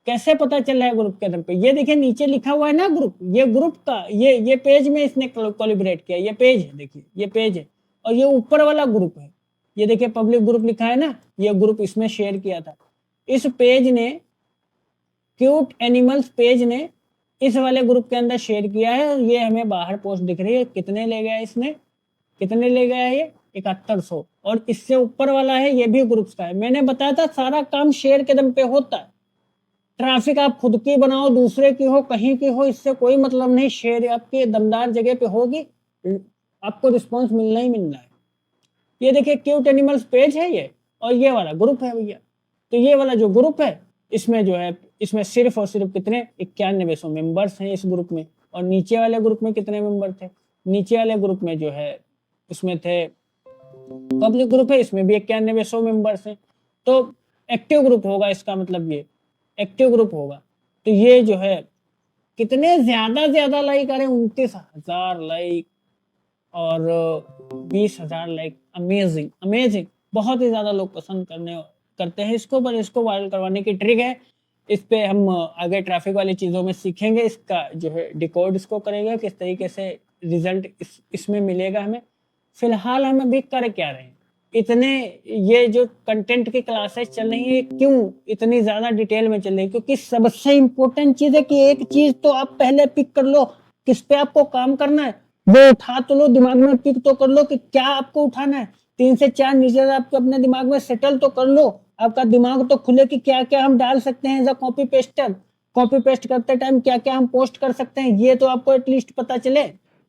कैसे पता चल रहा है, ग्रुप के दम पे। ये देखिए नीचे लिखा हुआ है ना ग्रुप, ये ग्रुप का ये पेज में इसने कोलिब्रेट किया, ये पेज है, देखिए ये पेज है, और ये ऊपर वाला ग्रुप है, ये देखिए पब्लिक ग्रुप लिखा है ना, ये ग्रुप इसमें शेयर किया था। इस पेज ने, क्यूट एनिमल्स पेज ने इस वाले ग्रुप के अंदर शेयर किया है। ये हमें बाहर पोस्ट दिख रही है, कितने ले गया इसने, कितने ले गया है ये 7100। और इससे ऊपर वाला है ये भी ग्रुप्स का है। मैंने बताया था सारा काम शेयर के दम पे होता है। ट्रैफिक आप खुद की बनाओ, दूसरे की हो, कहीं की हो, इससे कोई मतलब नहीं। शेयर आपकी दमदार जगह पे होगी, आपको रिस्पॉन्स मिलना ही मिलना है। ये देखिए क्यूट एनिमल्स पेज है ये, और ये वाला ग्रुप है भैया। तो ये वाला जो ग्रुप है इसमें जो है, इसमें सिर्फ और सिर्फ कितने 9100 मेंबर्स हैं इस ग्रुप में। और नीचे वाले ग्रुप में कितने मेंबर थे, नीचे वाले ग्रुप में जो है उसमें थे, पब्लिक ग्रुप है, इसमें भी 9100 मेंबर्स हैं। तो एक्टिव ग्रुप होगा, इसका मतलब ये एक्टिव ग्रुप होगा। तो ये जो है कितने ज्यादा लाइक आ रहे हैं, 29,000 लाइक और 20,000 लाइक। अमेजिंग अमेजिंग, बहुत ही ज्यादा लोग पसंद करते हैं इसको। पर इसको वायरल करवाने की ट्रिक है, इस पे हम आगे ट्रैफिक वाली चीजों में सीखेंगे। इसका जो है डिकोड इसको करेंगे, किस तरीके से रिजल्ट इसमें मिलेगा हमें। फिलहाल हम अभी कर क्या रहे हैं, इतने ये जो कंटेंट की क्लासेस चल रही है, क्यों इतनी ज्यादा डिटेल में चल रही है, क्योंकि सबसे इंपॉर्टेंट चीज है कि एक चीज तो आप पहले पिक कर लो, किस पे आपको काम करना है वो उठा तो लो, दिमाग में पिक तो कर लो कि क्या आपको उठाना है। 3 से 4 नीचे आपके अपने दिमाग में सेटल तो कर लो, आपका दिमाग तो खुले कि क्या क्या हम डाल सकते हैं as a copy paster. Copy paste करते टाइम क्या क्या हम पोस्ट कर सकते हैं, ये तो आपको एटलीस्ट पता चले।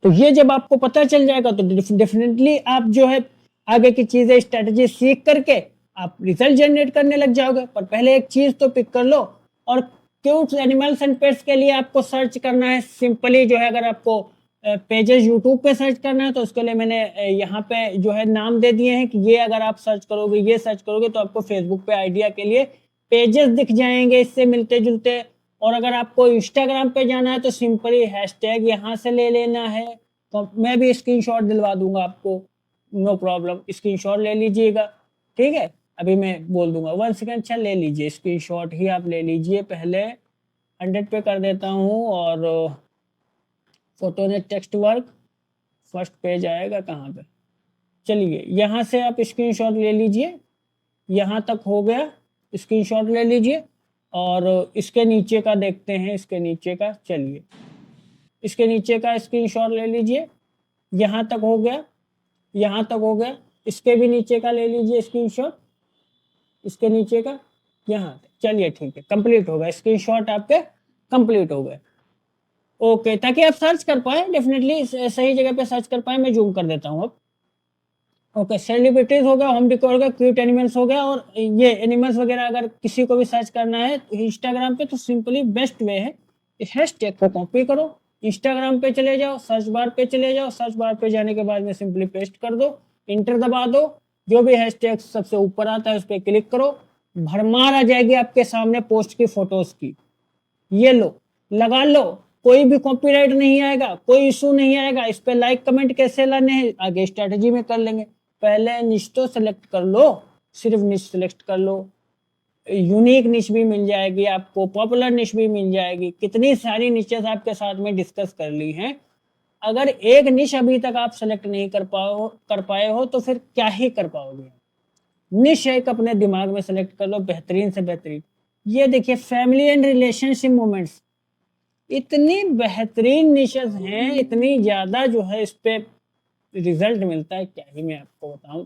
तो ये जब आपको पता चल जाएगा तो डेफिनेटली आप जो है आगे की चीजें, स्ट्रेटेजी सीख करके आप रिजल्ट जनरेट करने लग जाओगे। पर पहले एक चीज तो पिक कर लो। और क्यूट एनिमल्स एंड पेट्स के लिए आपको सर्च करना है सिंपली जो है, अगर आपको पेजेस यूट्यूब पे सर्च करना है तो उसके लिए मैंने यहाँ पे जो है नाम दे दिए हैं कि ये अगर आप सर्च करोगे, ये सर्च करोगे तो आपको फेसबुक पे आइडिया के लिए पेजेस दिख जाएंगे इससे मिलते जुलते। और अगर आपको इंस्टाग्राम पे जाना है तो सिंपली हैशटैग यहाँ से ले लेना है। तो मैं भी स्क्रीनशॉट दिलवा दूंगा आपको, नो प्रॉब्लम, स्क्रीनशॉट ले लीजिएगा। ठीक है, अभी मैं बोल दूंगा 1 सेकेंड। अच्छा ले लीजिए, स्क्रीनशॉट ही आप ले लीजिए। पहले 100 पे कर देता हूँ और फोटो ने टेक्स्ट वर्क फर्स्ट पेज आएगा कहाँ पे। चलिए यहाँ से आप स्क्रीनशॉट ले लीजिए, यहाँ तक हो गया, स्क्रीनशॉट ले लीजिए। और इसके नीचे का देखते हैं, इसके नीचे का, चलिए इसके नीचे का स्क्रीनशॉट ले लीजिए। यहाँ तक हो गया, यहाँ तक हो गया। इसके भी नीचे का ले लीजिए स्क्रीनशॉट, इसके नीचे का, यहाँ तक। चलिए ठीक है, कंप्लीट हो गया, स्क्रीनशॉट आपके कंप्लीट हो गए। ओके, ताकि आप सर्च कर पाए, डेफिनेटली सही जगह पे सर्च कर पाए। मैं जूम कर देता हूँ अब। ओके, सेलिब्रिटीज हो गया, होम डेकोर हो गया, क्यूट एनिमल्स हो गया। और ये एनिमल्स वगैरह अगर किसी को भी सर्च करना है इंस्टाग्राम पे तो सिंपली बेस्ट वे है, हैशटैग को कॉपी करो, इंस्टाग्राम पे चले जाओ, सर्च बार पे चले जाओ, सर्च बार पे जाने के बाद में सिंपली पेस्ट कर दो, इंटर दबा दो, जो भी हैशटैग सबसे ऊपर आता है उस पर क्लिक करो, भरमार आ जाएगी आपके सामने पोस्ट की फोटोज की। ये लो, लगा लो, कोई भी कॉपीराइट नहीं आएगा, कोई इशू नहीं आएगा। इस पे लाइक कमेंट कैसे लाने हैं आगे स्ट्रेटजी में कर लेंगे। पहले निश तो सेलेक्ट कर लो, सिर्फ निश सेलेक्ट कर लो, यूनिक निश भी मिल जाएगी आपको, पॉपुलर निश भी मिल जाएगी। कितनी सारी निशेस आपके साथ में डिस्कस कर ली हैं। अगर एक निश अभी तक आप सेलेक्ट नहीं कर पाए हो तो फिर क्या ही कर पाओगे। निश एक अपने दिमाग में सेलेक्ट कर लो, बेहतरीन से बेहतरीन। ये देखिए, फैमिली एंड रिलेशनशिप मोमेंट्स, इतनी बेहतरीन निशेस हैं, इतनी ज्यादा जो है इस पे रिजल्ट मिलता है, क्या ही मैं आपको बताऊं।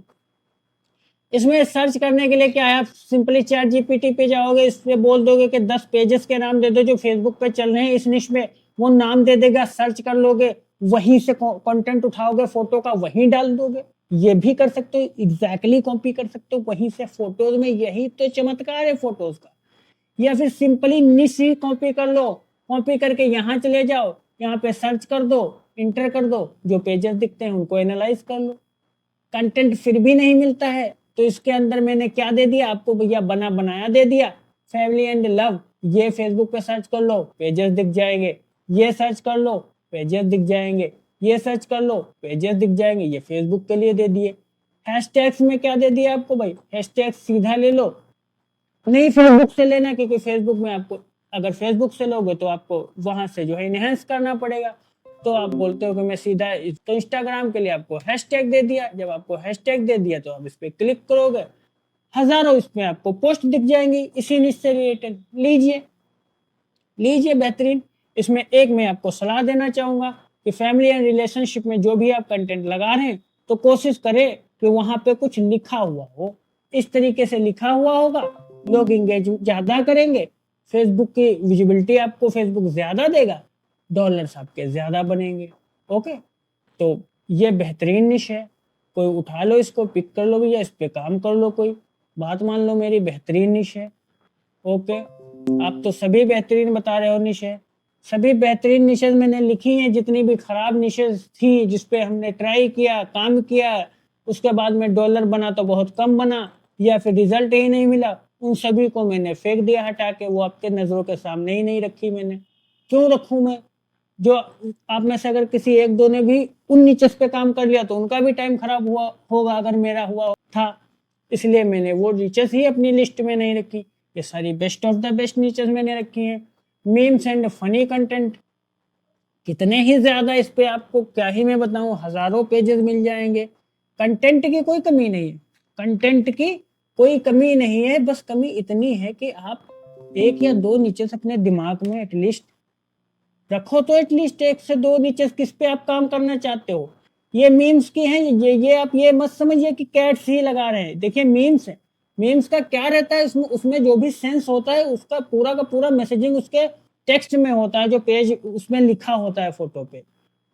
इसमें सर्च करने के लिए क्या है, आप सिंपली चैट जीपीटी पे जाओगे, इस पे बोल दोगे कि 10 पेजेस के नाम दे दो जो फेसबुक पे चल रहे हैं इस निश में, वो नाम दे देगा, सर्च कर लोगे, वहीं से कंटेंट उठाओगे, फोटो का वहीं डाल दोगे। ये भी कर सकते हो, एग्जैक्टली कॉपी कर सकते हो वहीं से फोटोज में, यही तो चमत्कार है फोटोज का। या फिर सिंपली निश ही कॉपी कर लो, कॉपी करके यहाँ चले जाओ, यहाँ पे सर्च कर दो, इंटर कर दो, जो पेजेस दिखते हैं उनको एनालाइज कर लो। कंटेंट फिर भी नहीं मिलता है तो इसके अंदर मैंने क्या दे दिया आपको भैया, बना बनाया दे दिया, फैमिली एंड लव। ये फेसबुक पे सर्च कर लो, पेजेस दिख जाएंगे। ये सर्च कर लो, पेजेस दिख जाएंगे। ये सर्च कर लो, पेजेस दिख जाएंगे। ये फेसबुक के लिए दे दिए। हैशटैग्स में क्या दे दिया आपको भाई, हैशटैग सीधा ले लो, नहीं फेसबुक से लेना, क्योंकि फेसबुक में आपको, अगर फेसबुक से लोगे तो आपको वहां से जो है इनहेंस करना पड़ेगा। तो आप बोलते हो कि मैं सीधा, तो इंस्टाग्राम के लिए आपको हैशटैग दे दिया। जब आपको हैशटैग दे दिया तो आप इस पे क्लिक करोगे, हजारों इसमें आपको पोस्ट दिख जाएंगी इसी निश से रिलेटेड। लीजिए लीजिए, बेहतरीन। इसमें एक मैं आपको सलाह देना चाहूंगा कि फैमिली एंड रिलेशनशिप में जो भी आप कंटेंट लगा रहे हैं तो कोशिश करें कि वहां पे कुछ लिखा हुआ हो। इस तरीके से लिखा हुआ होगा, लोग इंगेज ज्यादा करेंगे, फेसबुक की विजिबिलिटी आपको फेसबुक ज्यादा देगा, डॉलर्स आपके ज्यादा बनेंगे। ओके, तो ये बेहतरीन निश है, कोई उठा लो इसको, पिक कर लो भैया, इस पे काम कर लो, कोई बात मान लो मेरी, बेहतरीन निश है। ओके, आप तो सभी बेहतरीन बता रहे हो निश है। सभी बेहतरीन निशेज मैंने लिखी हैं, जितनी भी खराब निशेज थी जिसपे हमने ट्राई किया, काम किया, उसके बाद में डॉलर बना तो बहुत कम बना, या फिर रिजल्ट ही नहीं मिला, उन सभी को मैंने फेंक दिया हटा के, वो आपके नजरों के सामने ही नहीं रखी मैंने। क्यों रखूं मैं? जो आप में से अगर किसी एक दो ने भी उन नीचेस पे काम कर लिया तो उनका भी टाइम खराब हुआ होगा अगर मेरा हुआ था, इसलिए मैंने वो नीचेस ही अपनी लिस्ट में नहीं रखी। ये सारी best of the best niches मैंने रखी हैं। मीम्स एंड फनी कंटेंट कितने ही ज्यादा, इस पे आपको क्या ही मैं बताऊं, हजारों पेजेस मिल जाएंगे। कंटेंट की कोई कमी नहीं है, कंटेंट की कोई कमी नहीं है, बस कमी इतनी है कि आप एक या दो नीचेस अपने दिमाग में एटलीस्ट रखो। तो एटलीस्ट एक से दो नीचेस किस पे आप काम करना चाहते हो। ये मीम्स की हैं, ये आप ये मत समझिए कि कैट्स ही लगा रहे हैं। देखिए मीम्स है, मीम्स का क्या रहता है, उसमें जो भी सेंस होता है उसका पूरा का पूरा मैसेजिंग उसके टेक्स्ट में होता है, जो पेज उसमें लिखा होता है फोटो पे।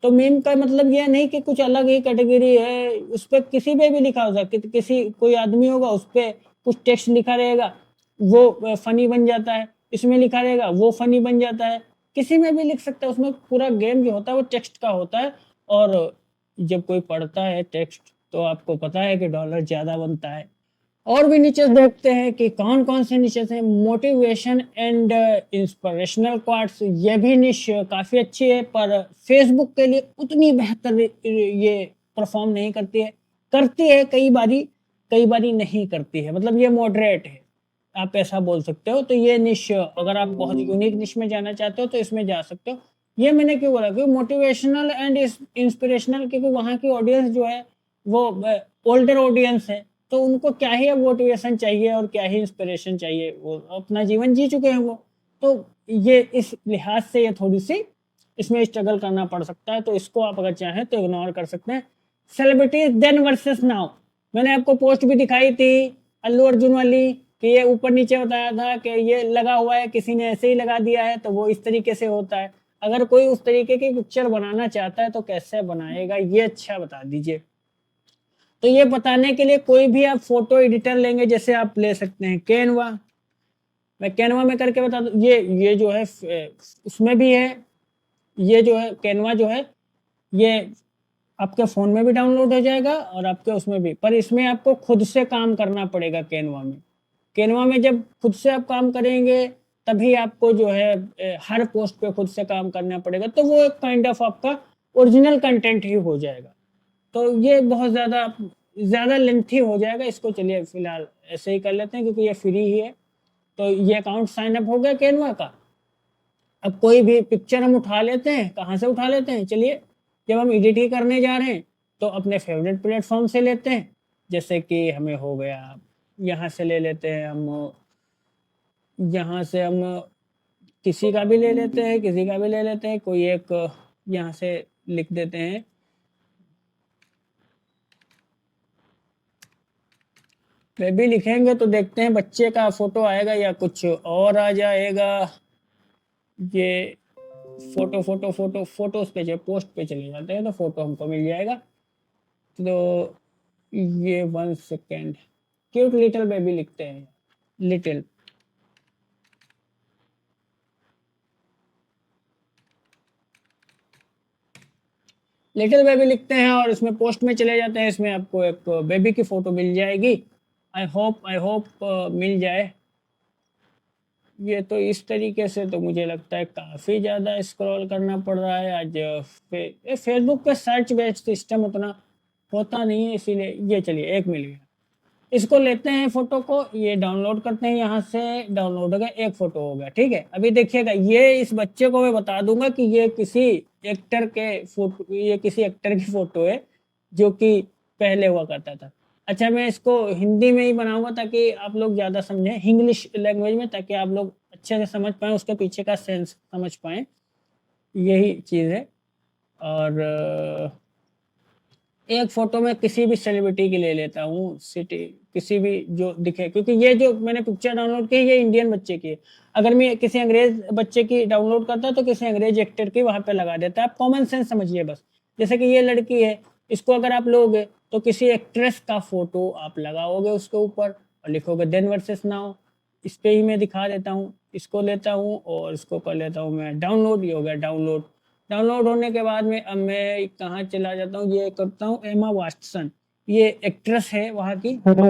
तो मीम का मतलब यह नहीं कि कुछ अलग ही कैटेगरी है, उस पर किसी पे भी लिखा होगा, किसी कोई आदमी होगा उस पर कुछ टेक्स्ट लिखा रहेगा वो फनी बन जाता है, इसमें लिखा रहेगा वो फनी बन जाता है। किसी में भी लिख सकता है, उसमें पूरा गेम जो होता है वो टेक्स्ट का होता है। और जब कोई पढ़ता है टेक्स्ट तो आपको पता है कि डॉलर ज़्यादा बनता है। और भी नीचे देखते हैं कि कौन कौन से नीचेस हैं। मोटिवेशन एंड इंस्पिरेशनल क्वाट्स, ये भी निश काफ़ी अच्छी है, पर फेसबुक के लिए उतनी बेहतर ये परफॉर्म नहीं करती है। करती है कई बारी नहीं करती है, मतलब ये मॉडरेट है, आप ऐसा बोल सकते हो। तो ये निश, अगर आप बहुत यूनिक निश में जाना चाहते हो तो इसमें जा सकते हो। ये मैंने क्यों बोला, क्योंकि मोटिवेशनल एंड इंस्पिरेशनल, क्योंकि वहाँ की ऑडियंस जो है वो ओल्डर ऑडियंस है, तो उनको क्या ही अब मोटिवेशन चाहिए और क्या ही इंस्पिरेशन चाहिए, वो अपना जीवन जी चुके हैं वो। तो ये इस लिहाज से ये थोड़ी सी इसमें स्ट्रगल करना पड़ सकता है, तो इसको आप अगर चाहें तो इग्नोर कर सकते हैं। सेलिब्रिटीज देन वर्सेस नाउ, मैंने आपको पोस्ट भी दिखाई थी अल्लू अर्जुन वाली, कि ये ऊपर नीचे बताया था कि ये लगा हुआ है, किसी ने ऐसे ही लगा दिया है, तो वो इस तरीके से होता है। अगर कोई उस तरीके की पिक्चर बनाना चाहता है तो कैसे बनाएगा, ये अच्छा बता दीजिए। तो ये बताने के लिए कोई भी आप फोटो एडिटर लेंगे, जैसे आप ले सकते हैं कैनवा, मैं कैनवा में करके बता दूं। ये जो है उसमें भी है, ये जो है कैनवा जो है ये आपके फ़ोन में भी डाउनलोड हो जाएगा और आपके उसमें भी, पर इसमें आपको खुद से काम करना पड़ेगा कैनवा में। कैनवा में जब खुद से आप काम करेंगे तभी आपको जो है हर पोस्ट पे खुद से काम करना पड़ेगा, तो वो एक काइंड ऑफ आपका ओरिजिनल कंटेंट ही हो जाएगा। तो ये बहुत ज़्यादा लेंथी हो जाएगा, इसको चलिए फिलहाल ऐसे ही कर लेते हैं क्योंकि ये फ्री ही है। तो ये अकाउंट साइन अप हो गया कैनवा का। अब कोई भी पिक्चर हम उठा लेते हैं, कहाँ से उठा लेते हैं, चलिए जब हम एडिट ही करने जा रहे हैं तो अपने फेवरेट प्लेटफॉर्म से लेते हैं। जैसे कि हमें हो गया, यहाँ से ले लेते हैं हम, यहाँ से हम किसी का भी ले लेते हैं, किसी का भी ले लेते हैं, कोई एक यहाँ से लिख देते हैं। बेबी लिखेंगे तो देखते हैं बच्चे का फोटो आएगा या कुछ और आ जाएगा। ये फोटो फोटो फोटो फोटोज पे जो पोस्ट पे चले जाते हैं तो फोटो हमको मिल जाएगा। तो ये 1 सेकेंड, क्यूट लिटिल बेबी लिखते हैं, लिटिल लिटिल बेबी लिखते हैं और इसमें पोस्ट में चले जाते हैं। इसमें आपको एक बेबी की फोटो मिल जाएगी। आई होप मिल जाए। ये तो इस तरीके से तो मुझे लगता है काफ़ी ज़्यादा स्क्रॉल करना पड़ रहा है आज। फेसबुक पे सर्च बेस्ड सिस्टम उतना होता नहीं है, इसीलिए ये चलिए एक मिल गया। इसको लेते हैं फोटो को, ये डाउनलोड करते हैं, यहाँ से डाउनलोड हो गया, एक फोटो हो गया, ठीक है। अभी देखिएगा ये इस बच्चे को मैं बता दूंगा कि ये किसी एक्टर के फोटो, ये किसी एक्टर की फोटो है जो कि पहले हुआ करता था। अच्छा, मैं इसको हिंदी में ही बनाऊंगा ताकि आप लोग ज़्यादा समझें, इंग्लिश लैंग्वेज में, ताकि आप लोग अच्छे से समझ पाएँ, उसके पीछे का सेंस समझ पाएँ, यही चीज़ है। और एक फोटो में किसी भी सेलिब्रिटी की ले लेता हूँ, सिटी किसी भी जो दिखे, क्योंकि ये जो मैंने पिक्चर डाउनलोड की है ये इंडियन बच्चे की है। अगर मैं किसी अंग्रेज बच्चे की डाउनलोड करता तो किसी अंग्रेज एक्टर की वहां पे लगा देता। आप कॉमन सेंस समझिए बस। जैसे कि ये लड़की है, इसको अगर आप लोगे तो किसी एक्ट्रेस का फोटो आप लगाओगे उसके ऊपर और लिखोगे देन वर्सेस नाउ। इस पे ही मैं दिखा देता हूँ, इसको लेता हूँ और इसको कर लेता हूँ मैं डाउनलोड। ये हो गया डाउनलोड। डाउनलोड होने के बाद में अब मैं कहाँ चला जाता हूँ, ये करता हूँ एमा वाटसन, ये एक्ट्रेस है वहाँ की एमा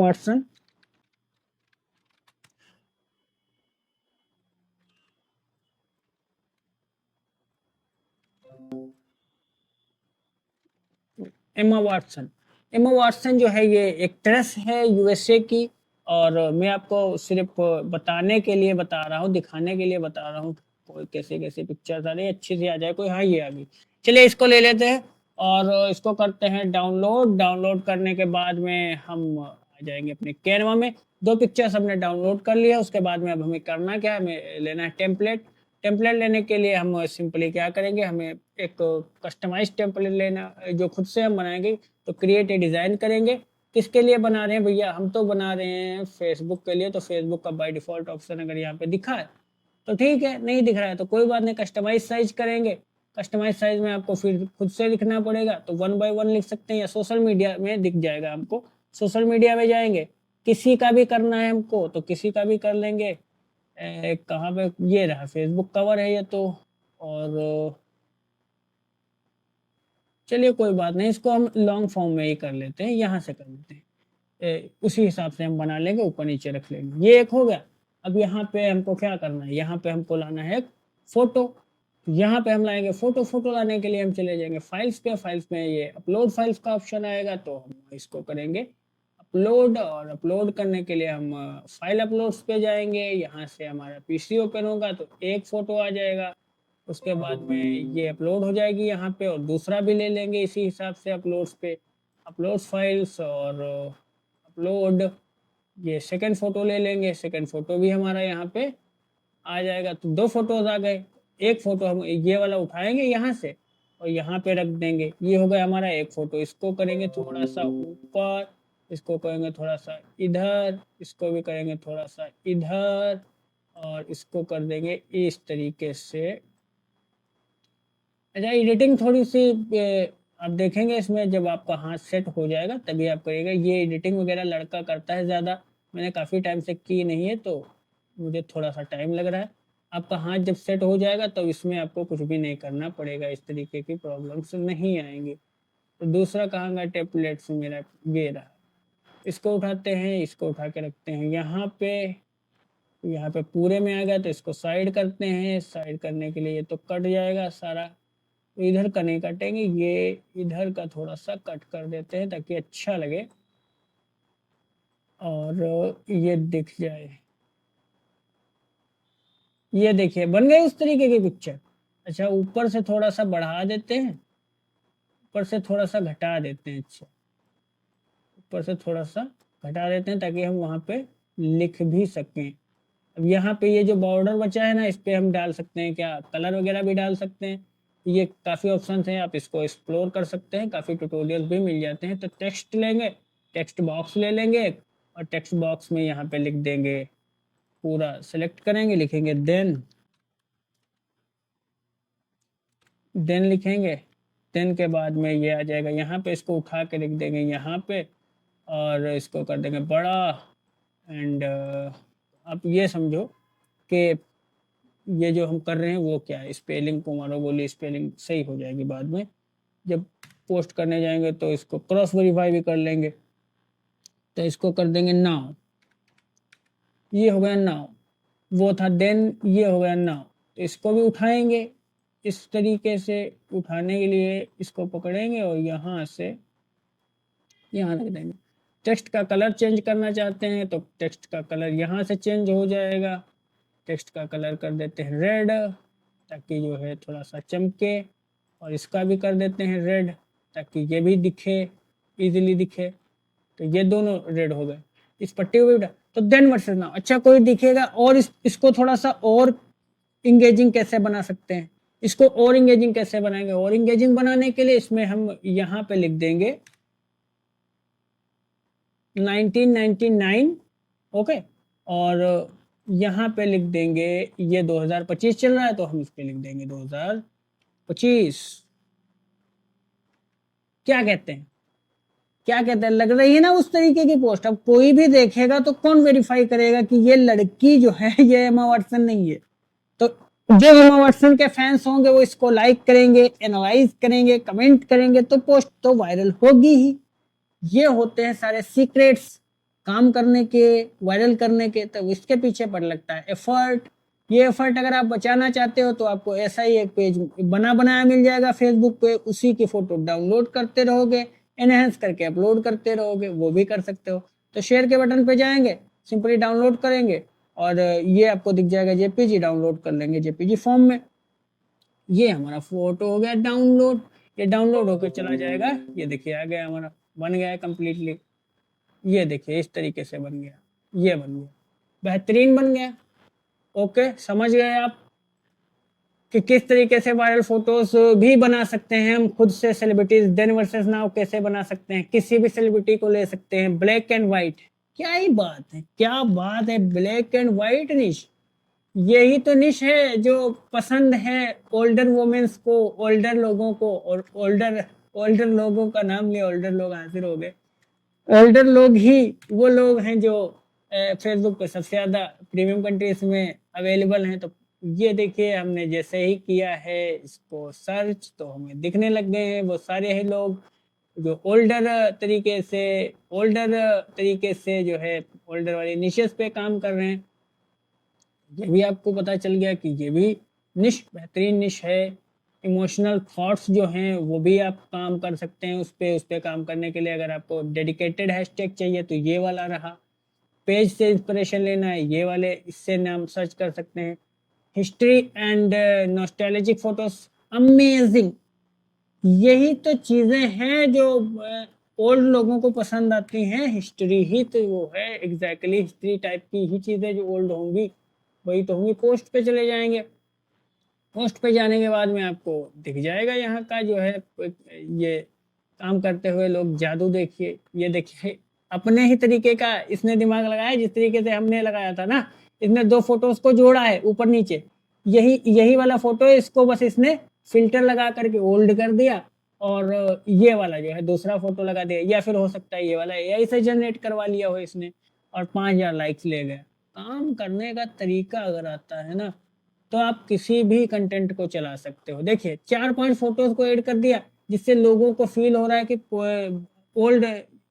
वाटसन। एमा वाटसन जो है ये एक्ट्रेस है यूएसए की। और मैं आपको सिर्फ बताने के लिए बता रहा हूँ, दिखाने के लिए बता रहा हूँ कोई कैसे कैसे पिक्चर आ रही है, अच्छी सी आ जाए कोई। हाँ ये आ गई, चलिए इसको ले लेते हैं और इसको करते हैं डाउनलोड। डाउनलोड करने के बाद में हम आ जाएंगे अपने कैनवा में। दो पिक्चर्स हमने डाउनलोड कर लिया, उसके बाद में अब हमें करना क्या है, हमें लेना है टेम्पलेट। टेम्पलेट लेने के लिए हम सिंपली क्या करेंगे, हमें एक कस्टमाइज टेम्पलेट लेना जो खुद से हम बनाएंगे। तो क्रिएट ए डिज़ाइन करेंगे। किसके लिए बना रहे हैं भैया, हम तो बना रहे हैं फेसबुक के लिए। तो फेसबुक का बाय डिफ़ॉल्ट ऑप्शन अगर यहाँ पे दिखा है तो ठीक है, नहीं दिख रहा है तो कोई बात नहीं, कस्टमाइज साइज करेंगे। कस्टमाइज साइज में आपको फिर खुद से लिखना पड़ेगा, तो 1 बाय 1 लिख सकते हैं या सोशल मीडिया में दिख जाएगा हमको। सोशल मीडिया में जाएंगे, किसी का भी करना है हमको तो किसी का भी कर लेंगे। कहाँ पे, ये रहा फेसबुक कवर है ये तो, और चलिए कोई बात नहीं, इसको हम लॉन्ग फॉर्म में ही कर लेते हैं, यहाँ से कर लेते हैं। उसी हिसाब से हम बना लेंगे, ऊपर नीचे रख लेंगे। ये एक हो गया। अब यहाँ पे हमको क्या करना है, यहाँ पे हमको लाना है फोटो। यहाँ पे हम लाएंगे फोटो। फोटो लाने के लिए हम चले जाएंगे फाइल्स पे। फाइल्स में ये अपलोड फाइल्स का ऑप्शन आएगा, तो हम इसको करेंगे अपलोड। और अपलोड करने के लिए हम फाइल अपलोड्स पे जाएंगे। यहाँ से हमारा पीसी ओपन होगा तो एक फोटो आ जाएगा। उसके बाद में ये अपलोड हो जाएगी यहाँ पे, और दूसरा भी ले लेंगे इसी हिसाब से अपलोड्स पे, अपलोड फाइल्स और अपलोड। ये सेकंड फोटो ले लेंगे, सेकंड फोटो भी हमारा यहाँ पे आ जाएगा। तो दो फोटोज आ गए। एक फोटो हम ये वाला उठाएंगे यहाँ से और यहाँ पे रख देंगे। ये हो गया हमारा एक फोटो। इसको करेंगे थोड़ा सा ऊपर, इसको करेंगे थोड़ा सा इधर, इसको भी करेंगे थोड़ा सा इधर, और इसको कर देंगे इस तरीके से। अच्छा, एडिटिंग थोड़ी सी आप देखेंगे इसमें, जब आपका हाथ सेट हो जाएगा तभी आप करिएगा। ये एडिटिंग वगैरह लड़का करता है ज़्यादा, मैंने काफ़ी टाइम से की नहीं है तो मुझे थोड़ा सा टाइम लग रहा है। आपका हाथ जब सेट हो जाएगा तब इसमें आपको कुछ भी नहीं करना पड़ेगा, इस तरीके की प्रॉब्लम्स नहीं आएंगी। तो दूसरा कहाँ गया टेम्पलेट्स मेरा, ये रहा। इसको उठाते हैं, इसको उठा के रखते हैं यहाँ पे। यहाँ पे पूरे में आ गया तो इसको साइड करते हैं। साइड करने के लिए ये तो कट जाएगा सारा, तो इधर का नहीं काटेंगे, ये इधर का थोड़ा सा कट कर देते हैं ताकि अच्छा लगे और ये दिख जाए। ये देखिए बन गई उस तरीके की पिक्चर। अच्छा, ऊपर से थोड़ा सा बढ़ा देते हैं, ऊपर से थोड़ा सा घटा देते हैं। अच्छा, ऊपर से थोड़ा सा घटा देते हैं ताकि हम वहाँ पे लिख भी सकें। अब यहाँ पे ये जो बॉर्डर बचा है ना, इस पे हम डाल सकते हैं क्या, कलर वगैरह भी डाल सकते हैं। ये काफ़ी ऑप्शन हैं, आप इसको एक्सप्लोर कर सकते हैं, काफ़ी ट्यूटोरियल भी मिल जाते हैं। तो टेक्स्ट लेंगे, टेक्स्ट बॉक्स ले लेंगे और टेक्स्ट बॉक्स में यहाँ पे लिख देंगे, पूरा सेलेक्ट करेंगे, लिखेंगे देन लिखेंगे। देन के बाद में ये आ जाएगा यहाँ पे, इसको उठा के लिख देंगे यहाँ पे और इसको कर देंगे बड़ा। एंड आप ये समझो कि ये जो हम कर रहे हैं वो क्या है, स्पेलिंग को मारो गोली, स्पेलिंग सही हो जाएगी बाद में जब पोस्ट करने जाएंगे। तो इसको क्रॉस वेरीफाई भी कर लेंगे, तो इसको कर देंगे नाउ। ये हो गया नाउ, वो था देन, ये हो गया नाउ। तो इसको भी उठाएंगे इस तरीके से। उठाने के लिए इसको पकड़ेंगे और यहाँ से यहाँ रख देंगे। टेक्स्ट का कलर चेंज करना चाहते हैं तो टेक्स्ट का कलर यहाँ से चेंज हो जाएगा। टेक्स्ट का कलर कर देते हैं रेड, ताकि जो है थोड़ा सा चमके, और इसका भी कर देते हैं रेड ताकि ये भी दिखे, इजीली दिखे। तो ये दोनों रेड हो गए। इस पट्टी को भी तो देन वर्सेस नाउ। अच्छा, कोई दिखेगा और इसको थोड़ा सा और इंगेजिंग कैसे बना सकते हैं, इसको और इंगेजिंग कैसे बनाएंगे। और इंगेजिंग बनाने के लिए इसमें हम यहाँ पे लिख देंगे 1999, ओके। और यहाँ पे लिख देंगे ये 2025 चल रहा है तो हम इस पे लिख देंगे 2025। क्या कहते हैं, क्या कहते हैं, लग रही है ना उस तरीके की पोस्ट। अब कोई भी देखेगा तो कौन वेरीफाई करेगा कि ये लड़की जो है ये एमा वाटसन नहीं है। तो जो एमा वाटसन के फैंस होंगे वो इसको लाइक करेंगे, एनालाइज करेंगे, कमेंट करेंगे, तो पोस्ट तो वायरल होगी ही। ये होते हैं सारे सीक्रेट्स काम करने के, वायरल करने के। तो इसके पीछे पड़ लगता है एफर्ट। ये एफर्ट अगर आप बचाना चाहते हो तो आपको ऐसा ही एक पेज बना बनाया मिल जाएगा फेसबुक पे, उसी की फोटो डाउनलोड करते रहोगे, एनहेंस करके अपलोड करते रहोगे, वो भी कर सकते हो। तो शेयर के बटन पे जाएंगे, सिंपली डाउनलोड करेंगे और ये आपको दिख जाएगा जेपीजी, डाउनलोड कर लेंगे जेपीजी फॉर्म में। ये हमारा फोटो हो गया डाउनलोड। ये डाउनलोड होकर चला जाएगा, ये देखिए आ गया हमारा, बन गया है कंप्लीटली। ये देखिए इस तरीके से बन गया, ये बन गया, बेहतरीन बन गया। ओके, समझ गए आप कि किस तरीके से वायरल फोटोज भी बना सकते हैं हम खुद से। सेलिब्रिटीज देन वर्सेस नाउ कैसे बना सकते हैं, किसी भी सेलिब्रिटी को ले सकते हैं ब्लैक एंड व्हाइट। क्या ही बात है, क्या बात है, ब्लैक एंड व्हाइट निश, यही तो निश है जो पसंद है ओल्डर वुमेन्स को, ओल्डर लोगों को। और ओल्डर लोगों का नाम लिया, ओल्डर लोग हाजिर हो गए। ओल्डर लोग ही वो लोग हैं जो फेसबुक पे सबसे ज्यादा प्रीमियम कंट्रीज में अवेलेबल हैं। तो ये देखिए हमने जैसे ही किया है इसको सर्च तो हमें दिखने लग गए हैं वो सारे ही लोग जो ओल्डर तरीके से जो है ओल्डर वाली निशेस पे काम कर रहे हैं। ये भी आपको पता चल गया कि ये भी निश बेहतरीन निश है। इमोशनल थॉट्स जो हैं वो भी आप काम कर सकते हैं उस पे काम करने के लिए अगर आपको डेडिकेटेड हैशटैग चाहिए तो ये वाला रहा। पेज से इंस्पिरेशन लेना है ये वाले इससे नाम सर्च कर सकते हैं। History and nostalgic photos amazing. यही तो चीजें हैं जो ओल्ड लोगों को पसंद आती हैं। हिस्ट्री ही तो वो है एग्जैक्टली हिस्ट्री टाइप की ही चीजें जो ओल्ड होंगी वही तो होंगी। पोस्ट पे चले जाएंगे, पोस्ट पे जाने के बाद में आपको दिख जाएगा यहाँ का जो है ये काम करते हुए लोग जादू। देखिए ये देखिए अपने ही तरीके का इसने दिमाग लगाया जिस तरीके से हमने लगाया था ना। इसने दो फोटोज को जोड़ा है ऊपर नीचे, यही यही वाला फोटो है, इसको बस इसने फिल्टर लगा करके ओल्ड कर दिया और ये वाला जो है दूसरा फोटो लगा दिया। या फिर हो सकता है ये वाला एआई से जनरेट करवा लिया हो इसने और 5,000 लाइक्स ले गए। काम करने का तरीका अगर आता है ना तो आप किसी भी कंटेंट को चला सकते हो। देखिए 4-5 फोटोज को ऐड कर दिया जिससे लोगों को फील हो रहा है कि ओल्ड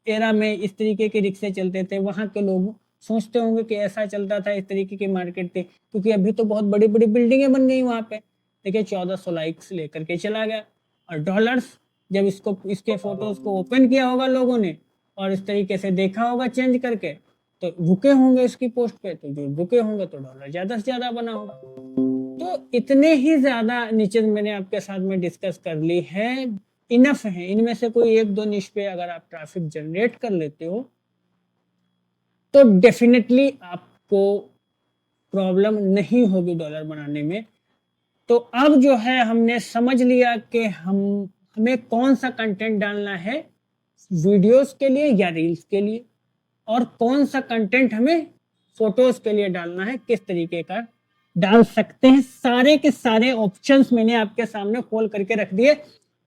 एरा में इस तरीके के रिक्शे चलते थे, वहां के लोग सोचते होंगे कि ऐसा चलता था, इस तरीके की मार्केट थी। क्योंकि अभी तो बहुत बड़ी बड़ी बिल्डिंगें बन गई वहां पे। देखिए 1400 लाइक्स लेकर के चला गया। और डॉलर्स जब इसके फोटोज को ओपन किया होगा लोगों ने और इस तरीके से देखा होगा चेंज करके तो रुके होंगे इसकी पोस्ट पे, तो जो रुके होंगे तो डॉलर ज्यादा से ज्यादा बना होगा। तो इतने ही ज्यादा नीचे मैंने आपके साथ में डिस्कस कर ली है, इनफ है। इनमें से कोई एक दो निश पे अगर आप ट्रैफिक जनरेट कर लेते हो तो डेफिनेटली आपको प्रॉब्लम नहीं होगी डॉलर बनाने में। तो अब जो है हमने समझ लिया कि हमें कौन सा कंटेंट डालना है वीडियोस के लिए या रील्स के लिए, और कौन सा कंटेंट हमें फोटोज के लिए डालना है, किस तरीके का डाल सकते हैं। सारे के सारे ऑप्शंस मैंने आपके सामने खोल करके रख दिए।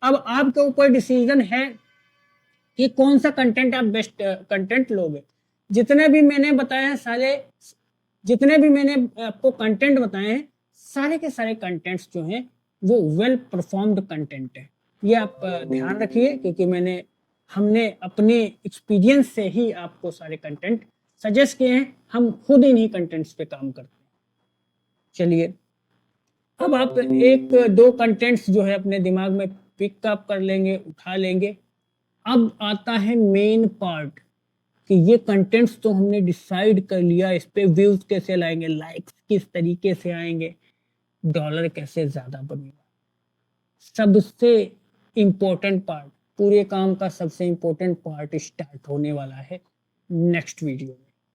अब आपके ऊपर डिसीजन है कि कौन सा कंटेंट आप बेस्ट कंटेंट लोगे। जितने भी मैंने बताया सारे, जितने भी मैंने आपको कंटेंट बताए हैं सारे के सारे कंटेंट्स जो हैं वो वेल परफॉर्म्ड कंटेंट है। ये आप ध्यान रखिए क्योंकि हमने अपने एक्सपीरियंस से ही आपको सारे कंटेंट सजेस्ट किए हैं। हम खुद इन्हीं कंटेंट्स पे काम करते हैं। चलिए अब आप एक दो कंटेंट्स जो है अपने दिमाग में पिकअप कर लेंगे, उठा लेंगे। अब आता है मेन पार्ट कि ये कंटेंट्स तो हमने डिसाइड कर लिया, इस पे व्यूज कैसे लाएंगे, लाइक्स किस तरीके से आएंगे, डॉलर कैसे ज्यादा बनेगा। सबसे इंपॉर्टेंट पार्ट, पूरे काम का सबसे इंपॉर्टेंट पार्ट स्टार्ट होने वाला है नेक्स्ट वीडियो में।